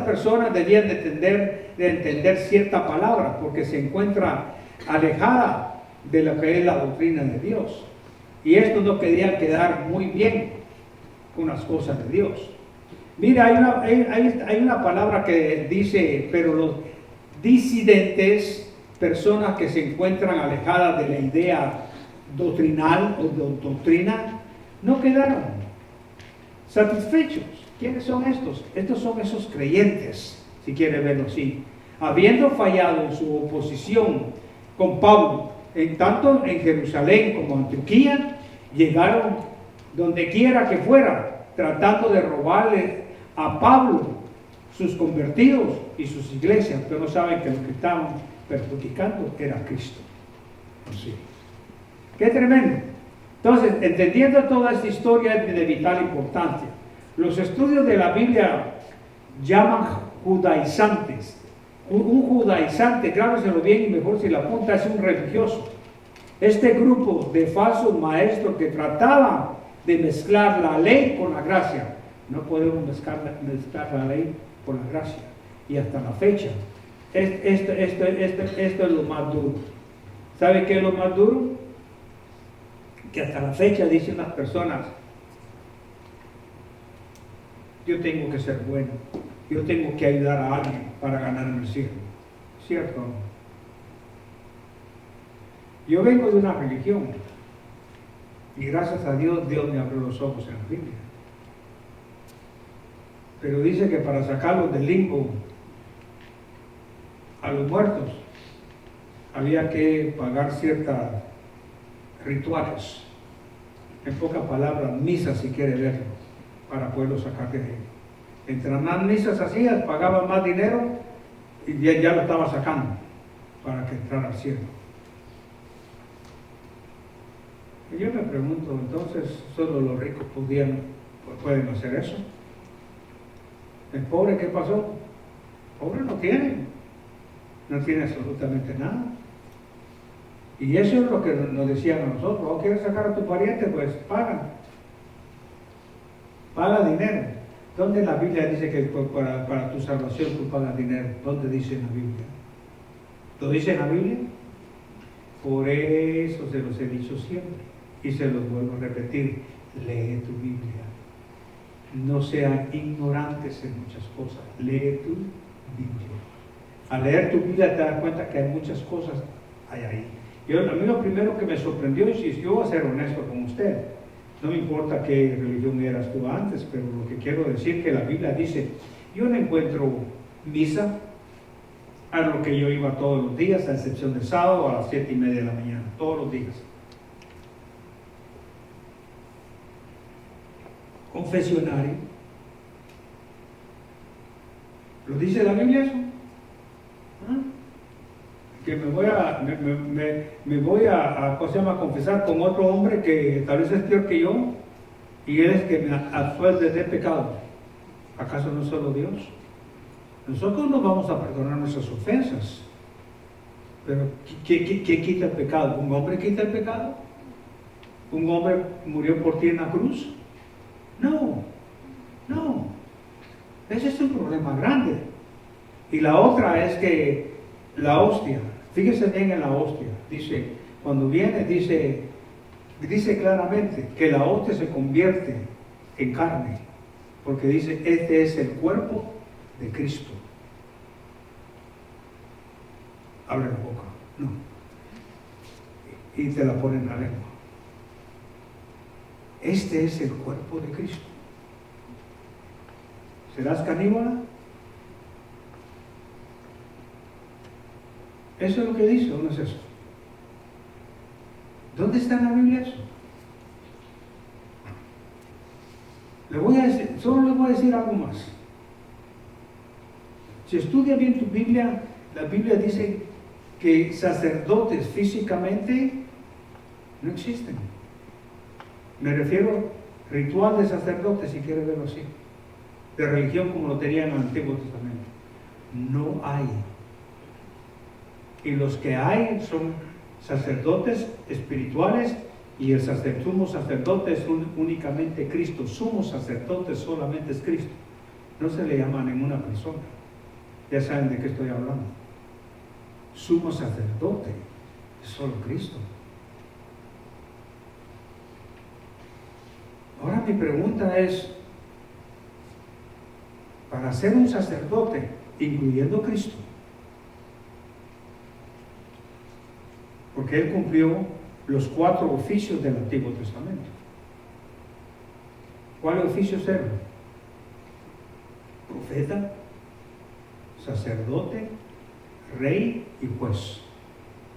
personas debían de entender cierta palabra porque se encuentra alejada de lo que es la doctrina de Dios. Y estos no querían quedar muy bien con las cosas de Dios. Mira, hay una palabra que dice, pero los disidentes, personas que se encuentran alejadas de la idea doctrinal o de doctrina, no quedaron satisfechos. ¿Quiénes son estos? Estos son esos creyentes, si quiere verlo así. Habiendo fallado en su oposición con Pablo, tanto en Jerusalén como en Antioquía, llegaron donde quiera que fuera, tratando de robarle a Pablo sus convertidos y sus iglesias, pero no saben que lo que estaban perjudicando era Cristo. Así. ¡Qué tremendo! Entonces, entendiendo toda esta historia es de vital importancia. Los estudios de la Biblia llaman judaizantes. Un judaizante, grábeselo bien y mejor si la apunta, es un religioso. Este grupo de falsos maestros que trataban de mezclar la ley con la gracia. No podemos mezclar la ley con la gracia. Y hasta la fecha, esto es lo más duro. ¿Sabe qué es lo más duro? Que hasta la fecha dicen las personas, yo tengo que ser bueno, yo tengo que ayudar a alguien para ganarme el cielo. ¿Cierto? Yo vengo de una religión y gracias a Dios, Dios me abrió los ojos en la Biblia. Pero dice que para sacarlos del limbo a los muertos había que pagar ciertos rituales, en pocas palabras, misas si quiere verlo, para poderlo sacar de ahí. Entre más misas hacías, pagaba más dinero y ya lo estaba sacando para que entrara al cielo. Y yo me pregunto, entonces, ¿solo los ricos pueden hacer eso? ¿El pobre qué pasó? El pobre no tiene absolutamente nada. Y eso es lo que nos decían a nosotros. ¿O quieres sacar a tu pariente? Pues paga dinero. ¿Dónde en la Biblia dice que para tu salvación tú pagas dinero? ¿Dónde dice en la Biblia? ¿Lo dice en la Biblia? Por eso se los he dicho siempre y se los vuelvo a repetir: lee tu Biblia. No sean ignorantes en muchas cosas. Lee tu Biblia. Al leer tu Biblia te das cuenta que hay muchas cosas ahí. A mí lo primero que me sorprendió, y yo voy a ser honesto con usted, no me importa qué religión eras tú antes, pero lo que quiero decir que la Biblia dice, yo no encuentro misa a lo que yo iba todos los días, a excepción del sábado a las 7:30 de la mañana, todos los días. Confesionario. ¿Lo dice la Biblia eso? ¿Ah? Que me voy a ¿cómo se llama? Confesar con otro hombre que tal vez es peor que yo y él es que me absuelve de pecado. ¿Acaso no solo Dios? Nosotros no vamos a perdonar nuestras ofensas, pero ¿quién quita el pecado? ¿Un hombre quita el pecado? ¿Un hombre murió por ti en la cruz? No. Ese es un problema grande. Y la otra es que la hostia, fíjese bien en la hostia, dice, cuando viene, dice claramente que la hostia se convierte en carne, porque dice, este es el cuerpo de Cristo. abre la boca. No. Y te la ponen en la lengua. Este es el cuerpo de Cristo. ¿Serás caníbal? ¿Eso es lo que dice o no es eso? ¿Dónde está en la Biblia eso? Solo les voy a decir algo más. Si estudias bien tu Biblia, la Biblia dice que sacerdotes físicamente no existen. Me refiero a ritual de sacerdote, si quieres verlo así, de religión como lo tenía en el Antiguo Testamento. No hay. Y los que hay son sacerdotes espirituales, y el sumo sacerdote es únicamente Cristo. Sumo sacerdote solamente es Cristo. No se le llama a ninguna persona. Ya saben de qué estoy hablando. Sumo sacerdote es solo Cristo. Ahora mi pregunta es, para ser un sacerdote, incluyendo Cristo, porque Él cumplió los 4 oficios del Antiguo Testamento. ¿Cuáles oficios eran? Profeta, sacerdote, rey y juez.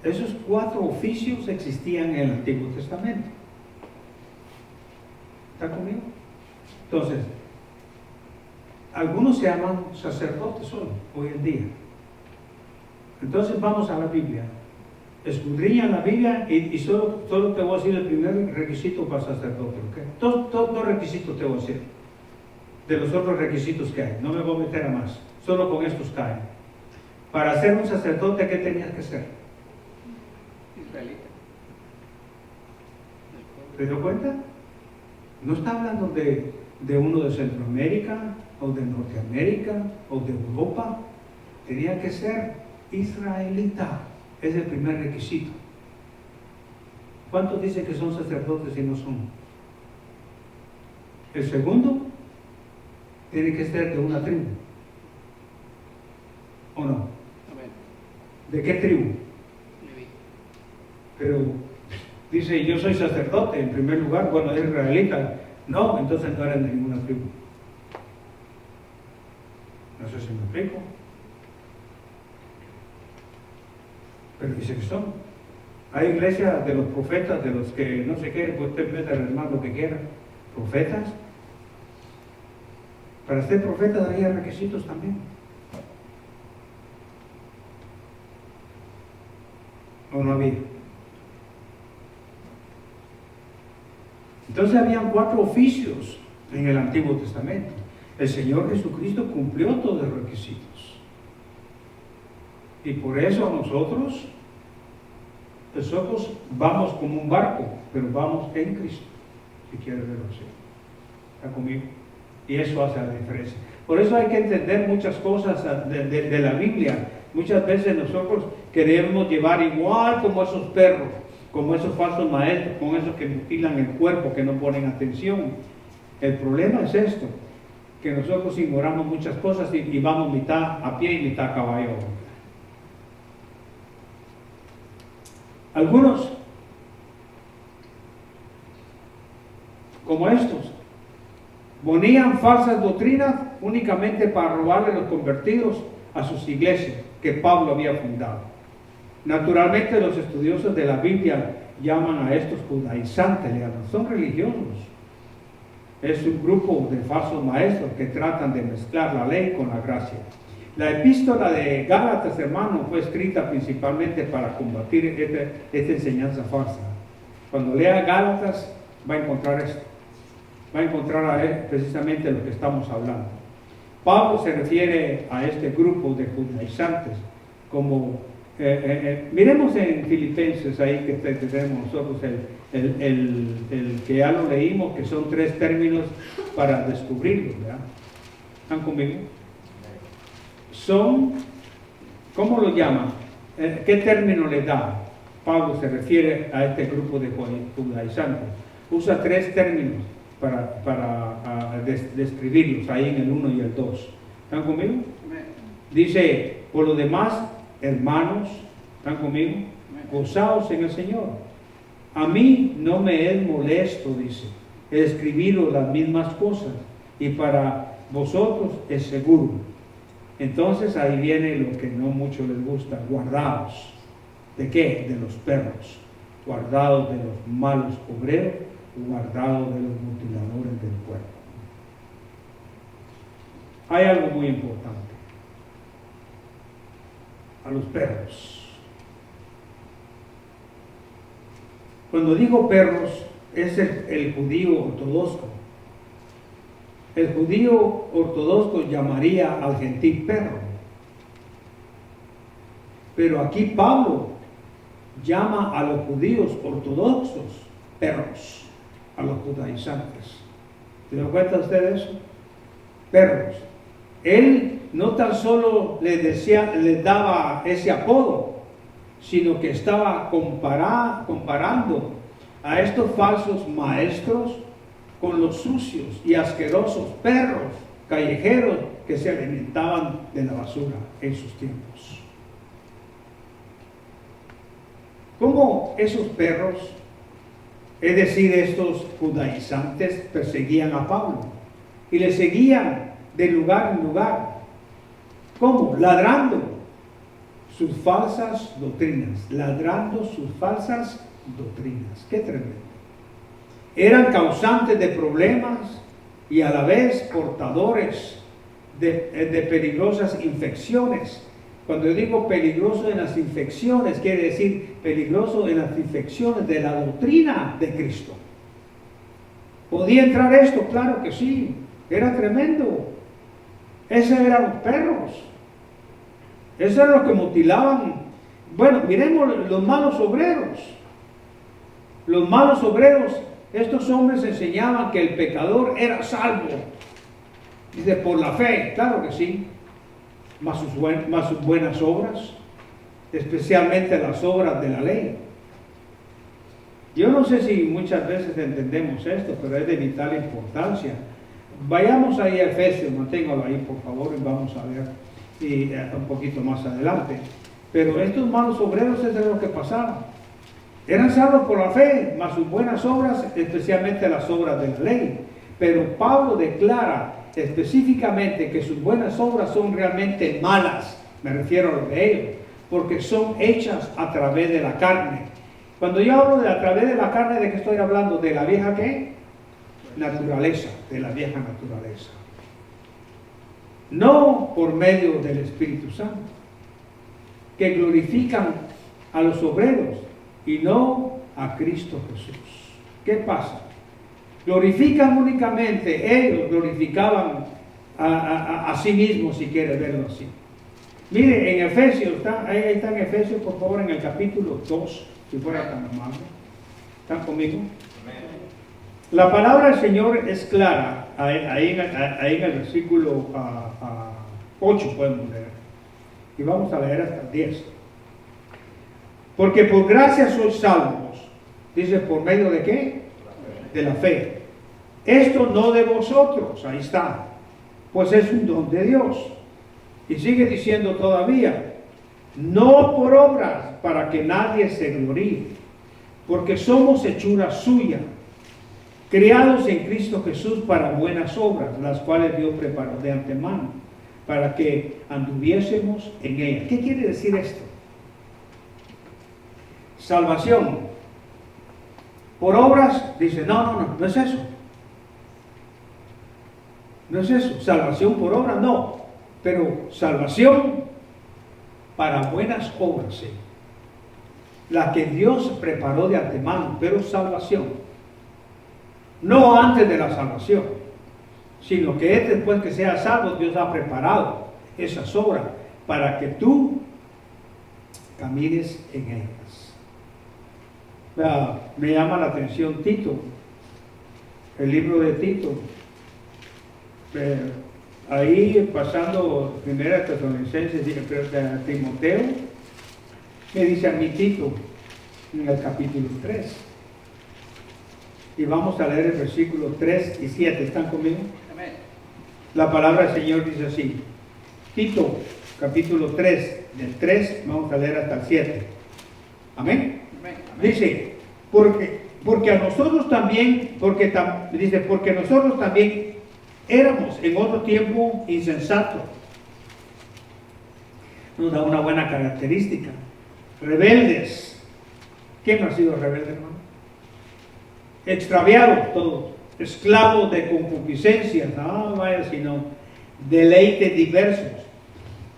Esos 4 oficios existían en el Antiguo Testamento. ¿Está conmigo? Entonces, algunos se llaman sacerdotes solo hoy en día. Entonces vamos a la Biblia. Escudriña la Biblia y solo te voy a decir el primer requisito para sacerdote, ¿okay? Dos requisitos te voy a decir de los otros requisitos que hay. No me voy a meter a más, solo con estos caen. Para ser un sacerdote, ¿qué tenías que ser? Israelita. ¿Te dio cuenta? No está hablando de uno de Centroamérica o de Norteamérica o de Europa. Tenía que ser israelita. Es el primer requisito. ¿Cuántos dicen que son sacerdotes y no son? El segundo, tiene que ser de una tribu. ¿O no? Amén. ¿De qué tribu? Leví. Pero dice, yo soy sacerdote en primer lugar, bueno, es israelita. No, entonces no eran de ninguna tribu. No sé si me explico. Pero dice que son. Hay iglesias de los profetas, de los que no sé qué, pues usted meta hermano lo que quiera. Profetas. Para ser profeta había requisitos también. ¿O no había? Entonces habían 4 oficios en el Antiguo Testamento. El Señor Jesucristo cumplió todos los requisitos. Y por eso nosotros vamos como un barco, pero vamos en Cristo, si quieres verlo así. ¿Está conmigo? Y eso hace la diferencia. Por eso hay que entender muchas cosas de la Biblia. Muchas veces nosotros queremos llevar igual como esos perros, como esos falsos maestros, con esos que mutilan el cuerpo, que no ponen atención. El problema es esto, que nosotros ignoramos muchas cosas y vamos mitad a pie y mitad a caballo. Algunos, como estos, ponían falsas doctrinas únicamente para robarle a los convertidos a sus iglesias que Pablo había fundado. Naturalmente los estudiosos de la Biblia llaman a estos judaizantes, son religiosos. Es un grupo de falsos maestros que tratan de mezclar la ley con la gracia. La epístola de Gálatas, hermano, fue escrita principalmente para combatir esta enseñanza falsa. Cuando lea Gálatas, va a encontrar esto. Va a encontrar precisamente lo que estamos hablando. Pablo se refiere a este grupo de judaizantes como, miremos en Filipenses ahí que tenemos nosotros el que ya lo leímos, que son 3 términos para descubrirlo, ¿verdad? ¿Están conmigo? Son, ¿cómo lo llaman? ¿Qué término le da? Pablo se refiere a este grupo de judaizantes. Usa 3 términos para describirlos ahí en el 1 y el 2. ¿Están conmigo? Dice, por lo demás, hermanos, ¿Están conmigo? Gozaos en el Señor. A mí no me es molesto, dice, he escribido las mismas cosas, y para vosotros es seguro. Entonces ahí viene lo que no mucho les gusta: guardaos. ¿De qué? De los perros. Guardados de los malos obreros, guardados de los mutiladores del cuerpo. Hay algo muy importante: a los perros. Cuando digo perros, es el judío ortodoxo. El judío ortodoxo llamaría al gentil perro. Pero aquí Pablo llama a los judíos ortodoxos perros, a los judaizantes. ¿Se dan cuenta ustedes de eso? Perros. Él no tan solo les daba ese apodo, sino que estaba comparando a estos falsos maestros con los sucios y asquerosos perros callejeros que se alimentaban de la basura en sus tiempos. ¿Cómo esos perros, es decir, estos judaizantes, perseguían a Pablo y le seguían de lugar en lugar? ¿Cómo? Ladrando sus falsas doctrinas, ladrando sus falsas doctrinas. ¡Qué tremendo! Eran causantes de problemas y a la vez portadores de peligrosas infecciones. Cuando yo digo peligroso en las infecciones, quiere decir peligroso en las infecciones de la doctrina de Cristo. ¿Podía entrar esto? Claro que sí. Era tremendo. Esos eran los perros. Esos eran los que mutilaban. Bueno, miremos los malos obreros. Los malos obreros, estos hombres enseñaban que el pecador era salvo. Dice, por la fe, claro que sí. Más sus buenas obras, especialmente las obras de la ley. Yo no sé si muchas veces entendemos esto, pero es de vital importancia. Vayamos ahí a Efesios, manténgalo ahí por favor, y vamos a ver un poquito más adelante. Pero estos malos obreros es de lo que pasaba. Eran salvos por la fe, más sus buenas obras, especialmente las obras de la ley. Pero Pablo declara específicamente que sus buenas obras son realmente malas, me refiero a lo de ellos, porque son hechas a través de la carne. Cuando yo hablo de a través de la carne, ¿de qué estoy hablando? ¿De la vieja qué? Naturaleza, de la vieja naturaleza. No por medio del Espíritu Santo, que glorifican a los obreros y no a Cristo Jesús. ¿Qué pasa? Glorifican únicamente, ellos glorificaban a sí mismos, si quiere verlo así. Mire, en Efesios, ahí está en Efesios, por favor, en el capítulo 2, si fuera tan amable. ¿Están conmigo? La palabra del Señor es clara, ahí en el versículo 8 podemos leer. Y vamos a leer hasta el 10. Porque por gracia sois salvos. Dice, ¿por medio de qué? De la fe. Esto no de vosotros, ahí está, pues es un don de Dios. Y sigue diciendo todavía, no por obras para que nadie se gloríe, porque somos hechura suya, creados en Cristo Jesús para buenas obras, las cuales Dios preparó de antemano, para que anduviésemos en ellas. ¿Qué quiere decir esto? Salvación. Por obras, dice, no es eso. No es eso. Salvación por obras, no. Pero salvación para buenas obras, sí. La que Dios preparó de antemano, pero salvación. No antes de la salvación, sino que es después que seas salvo, Dios ha preparado esas obras para que tú camines en ellas. Me llama la atención Tito, el libro de Tito. Ahí pasando primera Tesalonicenses de Timoteo, me dice a mí Tito en el capítulo 3. Y vamos a leer el versículo 3 y 7. ¿Están conmigo? Amén. La palabra del Señor dice así. Tito, capítulo 3, del 3, vamos a leer hasta el 7. Amén. Amén. Dice, porque a nosotros también, dice, porque nosotros también éramos en otro tiempo insensatos. Nos da una buena característica. Rebeldes. ¿Quién no ha sido rebelde, hermano? Extraviados todos. Esclavos de concupiscencias. No vaya sino deleites diversos.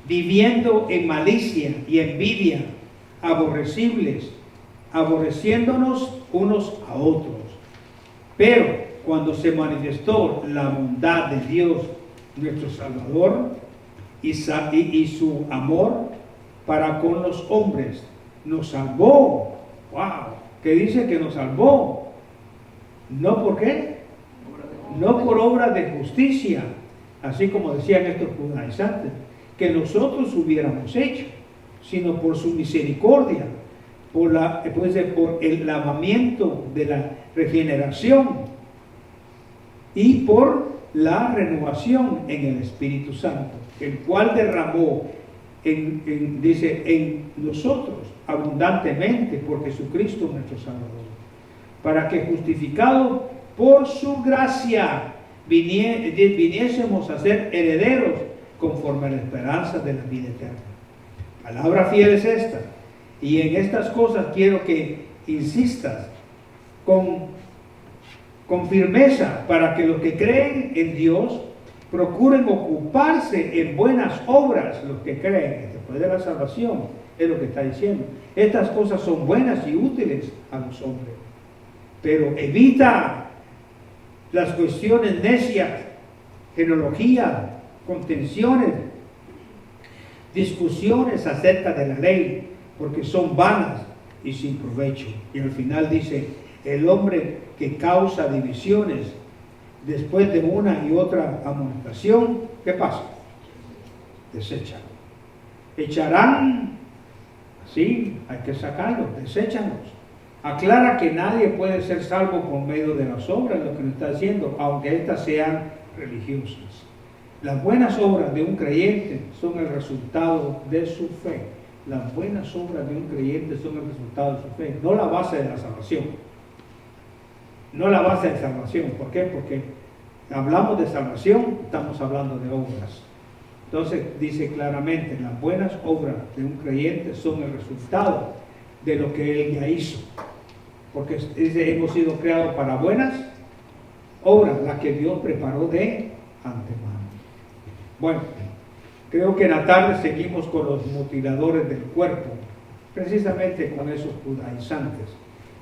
Viviendo en malicia y envidia. Aborrecibles. Aborreciéndonos unos a otros. Pero cuando se manifestó la bondad de Dios, nuestro Salvador, y su amor para con los hombres, nos salvó. ¡Wow! Que dice que nos salvó. ¿No por qué? No por obra de justicia, así como decían estos judaizantes, que nosotros hubiéramos hecho, sino por su misericordia, por el lavamiento de la regeneración y por la renovación en el Espíritu Santo, el cual derramó dice, en nosotros abundantemente por Jesucristo nuestro Salvador, para que justificados por su gracia viniésemos a ser herederos conforme a la esperanza de la vida eterna. Palabra fiel es esta, y en estas cosas quiero que insistas con firmeza, para que los que creen en Dios procuren ocuparse en buenas obras. Los que creen después de la salvación, es lo que está diciendo. Estas cosas son buenas y útiles a los hombres, pero evita las cuestiones necias, genealogía, contenciones, discusiones acerca de la ley, porque son vanas y sin provecho. Y al final dice, el hombre que causa divisiones después de una y otra amonestación, ¿qué pasa? Desechan. Echarán, sí, hay que sacarlos, deséchanos. Aclara que nadie puede ser salvo por medio de las obras, lo que nos está diciendo, aunque éstas sean religiosas. Las buenas obras de un creyente son el resultado de su fe. Las buenas obras de un creyente son el resultado de su fe, no la base de la salvación. No la base de salvación. ¿Por qué? Porque hablamos de salvación, estamos hablando de obras. Entonces dice claramente, las buenas obras de un creyente son el resultado de lo que él ya hizo. Porque dice, hemos sido creados para buenas obras, las que Dios preparó de antemano. Bueno, creo que en la tarde seguimos con los mutiladores del cuerpo, precisamente con esos judaizantes.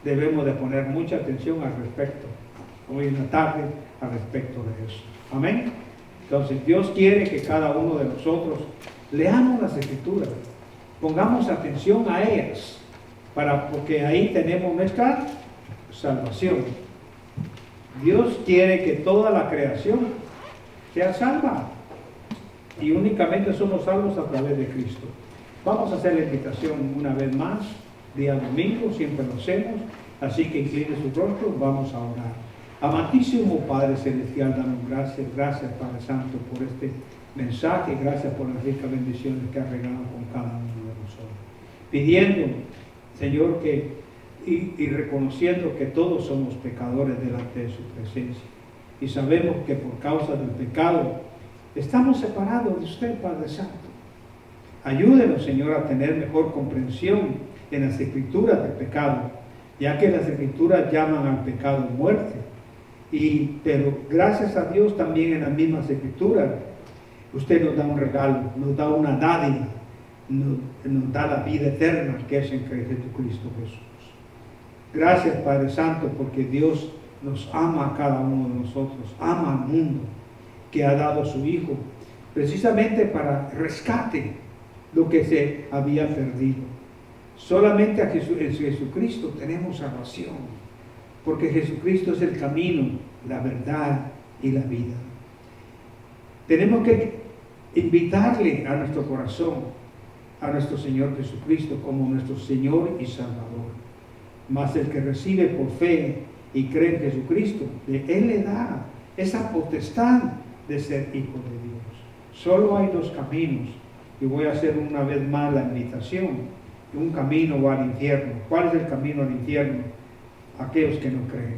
Debemos de poner mucha atención al respecto, hoy en la tarde, al respecto de eso. Amén. Entonces Dios quiere que cada uno de nosotros leamos las Escrituras, pongamos atención a ellas, porque ahí tenemos nuestra salvación. Dios quiere que toda la creación sea salva, y únicamente somos salvos a través de Cristo. Vamos a hacer la invitación una vez más, día domingo, siempre lo hacemos, así que incline su rostro, vamos a orar. Amantísimo Padre Celestial, damos gracias, Padre Santo, por este mensaje, gracias por las ricas bendiciones que has regalado con cada uno de nosotros. Pidiendo, Señor, y reconociendo que todos somos pecadores delante de su presencia, y sabemos que por causa del pecado estamos separados de usted, Padre Santo. Ayúdenos, Señor, a tener mejor comprensión en las Escrituras del pecado, ya que las Escrituras llaman al pecado muerte. Pero gracias a Dios también en las mismas Escrituras, usted nos da un regalo, nos da una dádiva, nos da la vida eterna que es en Jesucristo Jesús. Gracias, Padre Santo, porque Dios nos ama a cada uno de nosotros, ama al mundo, que ha dado a su Hijo, precisamente para rescate lo que se había perdido. Solamente en Jesucristo tenemos salvación, porque Jesucristo es el camino, la verdad y la vida. Tenemos que invitarle a nuestro corazón, a nuestro Señor Jesucristo como nuestro Señor y Salvador. Mas el que recibe por fe y cree en Jesucristo, Él le da esa potestad de ser hijo de Dios. Solo hay dos caminos, y voy a hacer una vez más la invitación. un camino va al infierno. ¿Cuál es el camino al infierno? Aquellos que no creen,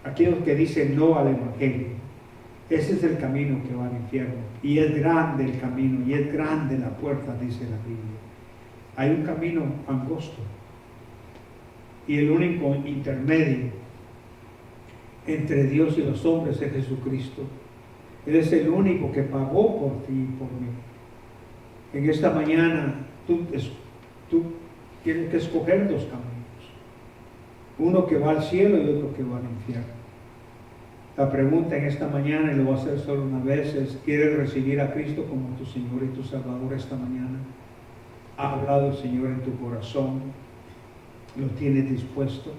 aquellos que dicen no al Evangelio. Ese es el camino que va al infierno. Y es grande el camino, y es grande la puerta, dice la Biblia. Hay un camino angosto. Y el único intermedio entre Dios y los hombres es Jesucristo. Él es el único que pagó por ti y por mí. En esta mañana tú tienes que escoger dos caminos. Uno que va al cielo y otro que va al infierno. La pregunta en esta mañana, y lo voy a hacer solo una vez, es: ¿quieres recibir a Cristo como tu Señor y tu Salvador esta mañana? ¿Ha hablado el Señor en tu corazón? ¿Lo tienes dispuesto?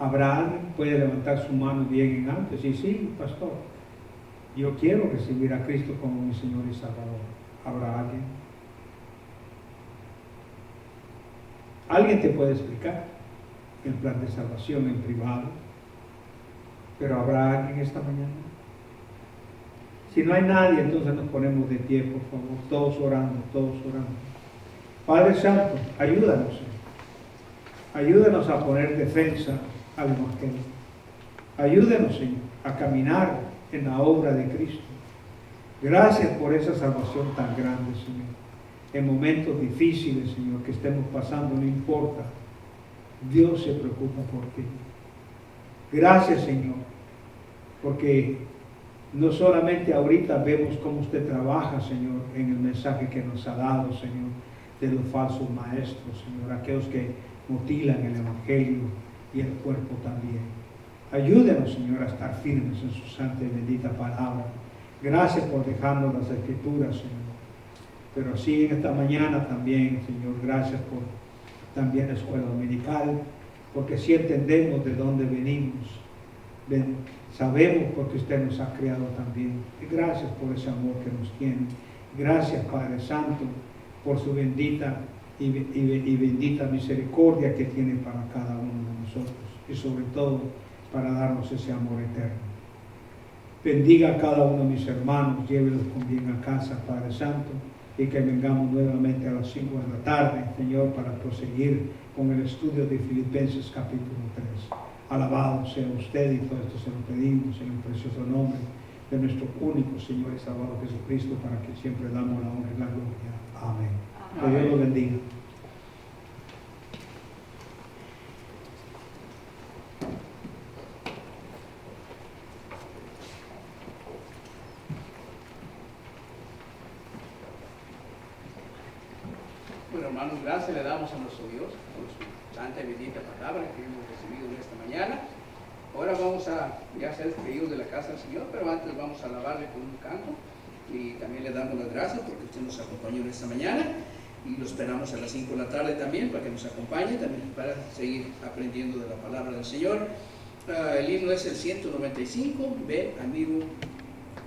¿Habrá alguien? ¿Puede levantar su mano bien en alto? Sí, pastor, yo quiero recibir a Cristo como mi Señor y Salvador. ¿Habrá alguien? Alguien te puede explicar el plan de salvación en privado, pero ¿habrá alguien esta mañana? Si no hay nadie, entonces nos ponemos de pie, por favor, todos orando, todos orando. Padre Santo, ayúdanos, Señor. Ayúdanos a poner defensa al Evangelio. Ayúdanos, Señor, a caminar en la obra de Cristo. Gracias por esa salvación tan grande, Señor. En momentos difíciles, Señor, que estemos pasando, no importa. Dios se preocupa por ti. Gracias, Señor, porque no solamente ahorita vemos cómo usted trabaja, Señor, en el mensaje que nos ha dado, Señor, de los falsos maestros, Señor, aquellos que mutilan el Evangelio y el cuerpo también. Ayúdenos, Señor, a estar firmes en su santa y bendita palabra. Gracias por dejarnos las Escrituras, Señor. Pero así en esta mañana también, Señor, gracias por también la escuela dominical, porque si entendemos de dónde venimos, sabemos porque usted nos ha creado también. Y gracias por ese amor que nos tiene. Gracias, Padre Santo, por su bendita y bendita misericordia que tiene para cada uno de nosotros, y sobre todo para darnos ese amor eterno. Bendiga a cada uno de mis hermanos, llévelos con bien a casa, Padre Santo, y que vengamos nuevamente a las 5 de la tarde, Señor, para proseguir con el estudio de Filipenses capítulo 3. Alabado sea usted, y todo esto se lo pedimos en el precioso nombre de nuestro único Señor y Salvador Jesucristo, para que siempre damos la honra y la gloria. Amén. Que Dios lo bendiga. Bueno, hermanos, gracias le damos a nuestro Dios por su santa y bendita palabra que hemos recibido en esta mañana. Ahora vamos a ya ser despedidos de la casa del Señor, pero antes vamos a alabarle con un canto, y también le damos las gracias porque usted nos acompañó en esta mañana, y lo esperamos a las 5 de la tarde también para que nos acompañe, también para seguir aprendiendo de la palabra del Señor. El himno es el 195, Ve amigo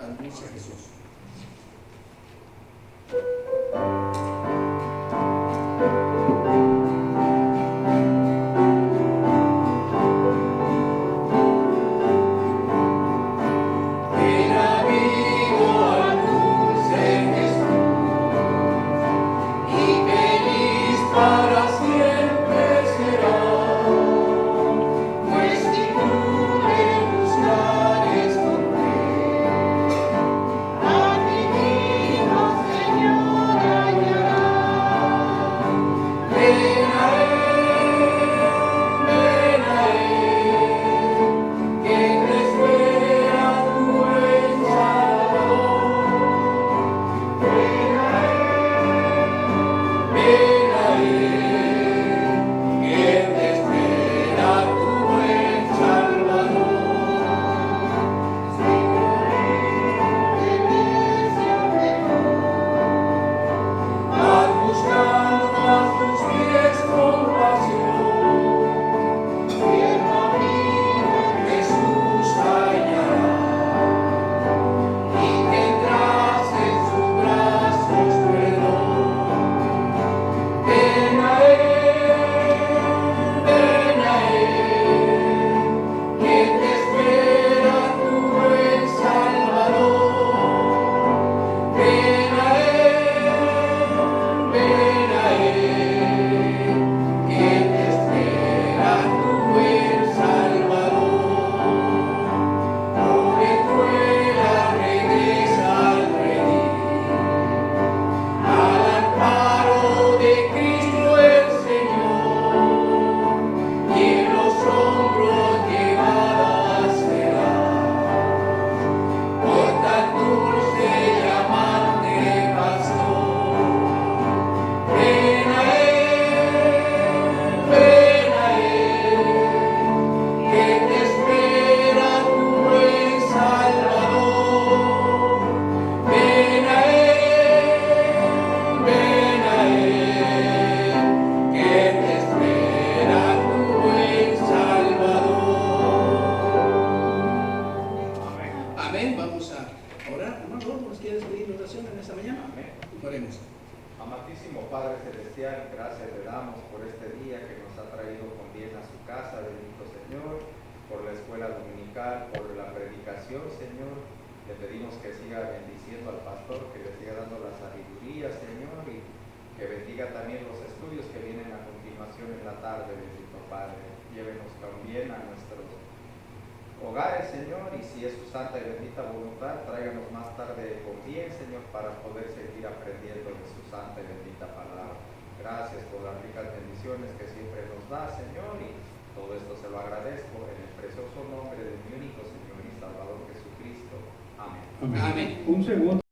al dulce Jesús. Señor, Amén. Vamos a orar. Hermano Rodolfo, ¿nos quieres pedir oración en esta mañana? Amén. Oremos. Amantísimo Padre Celestial, gracias le damos por este día que nos ha traído con bien a su casa, bendito Señor, por la escuela dominical, por la predicación, Señor. Le pedimos que siga bendiciendo al pastor, que le siga dando la sabiduría, Señor, y que bendiga también los estudios que vienen a continuación en la tarde, bendito Padre. Llévenos con bien a nuestros hogares, Señor, y si es su santa y bendita voluntad, tráiganos más tarde con bien, Señor, para poder seguir aprendiendo de su santa y bendita palabra. Gracias por las ricas bendiciones que siempre nos da, Señor, y todo esto se lo agradezco en el precioso nombre de mi único Señor y Salvador Jesucristo. Amén. Amén. Un segundo.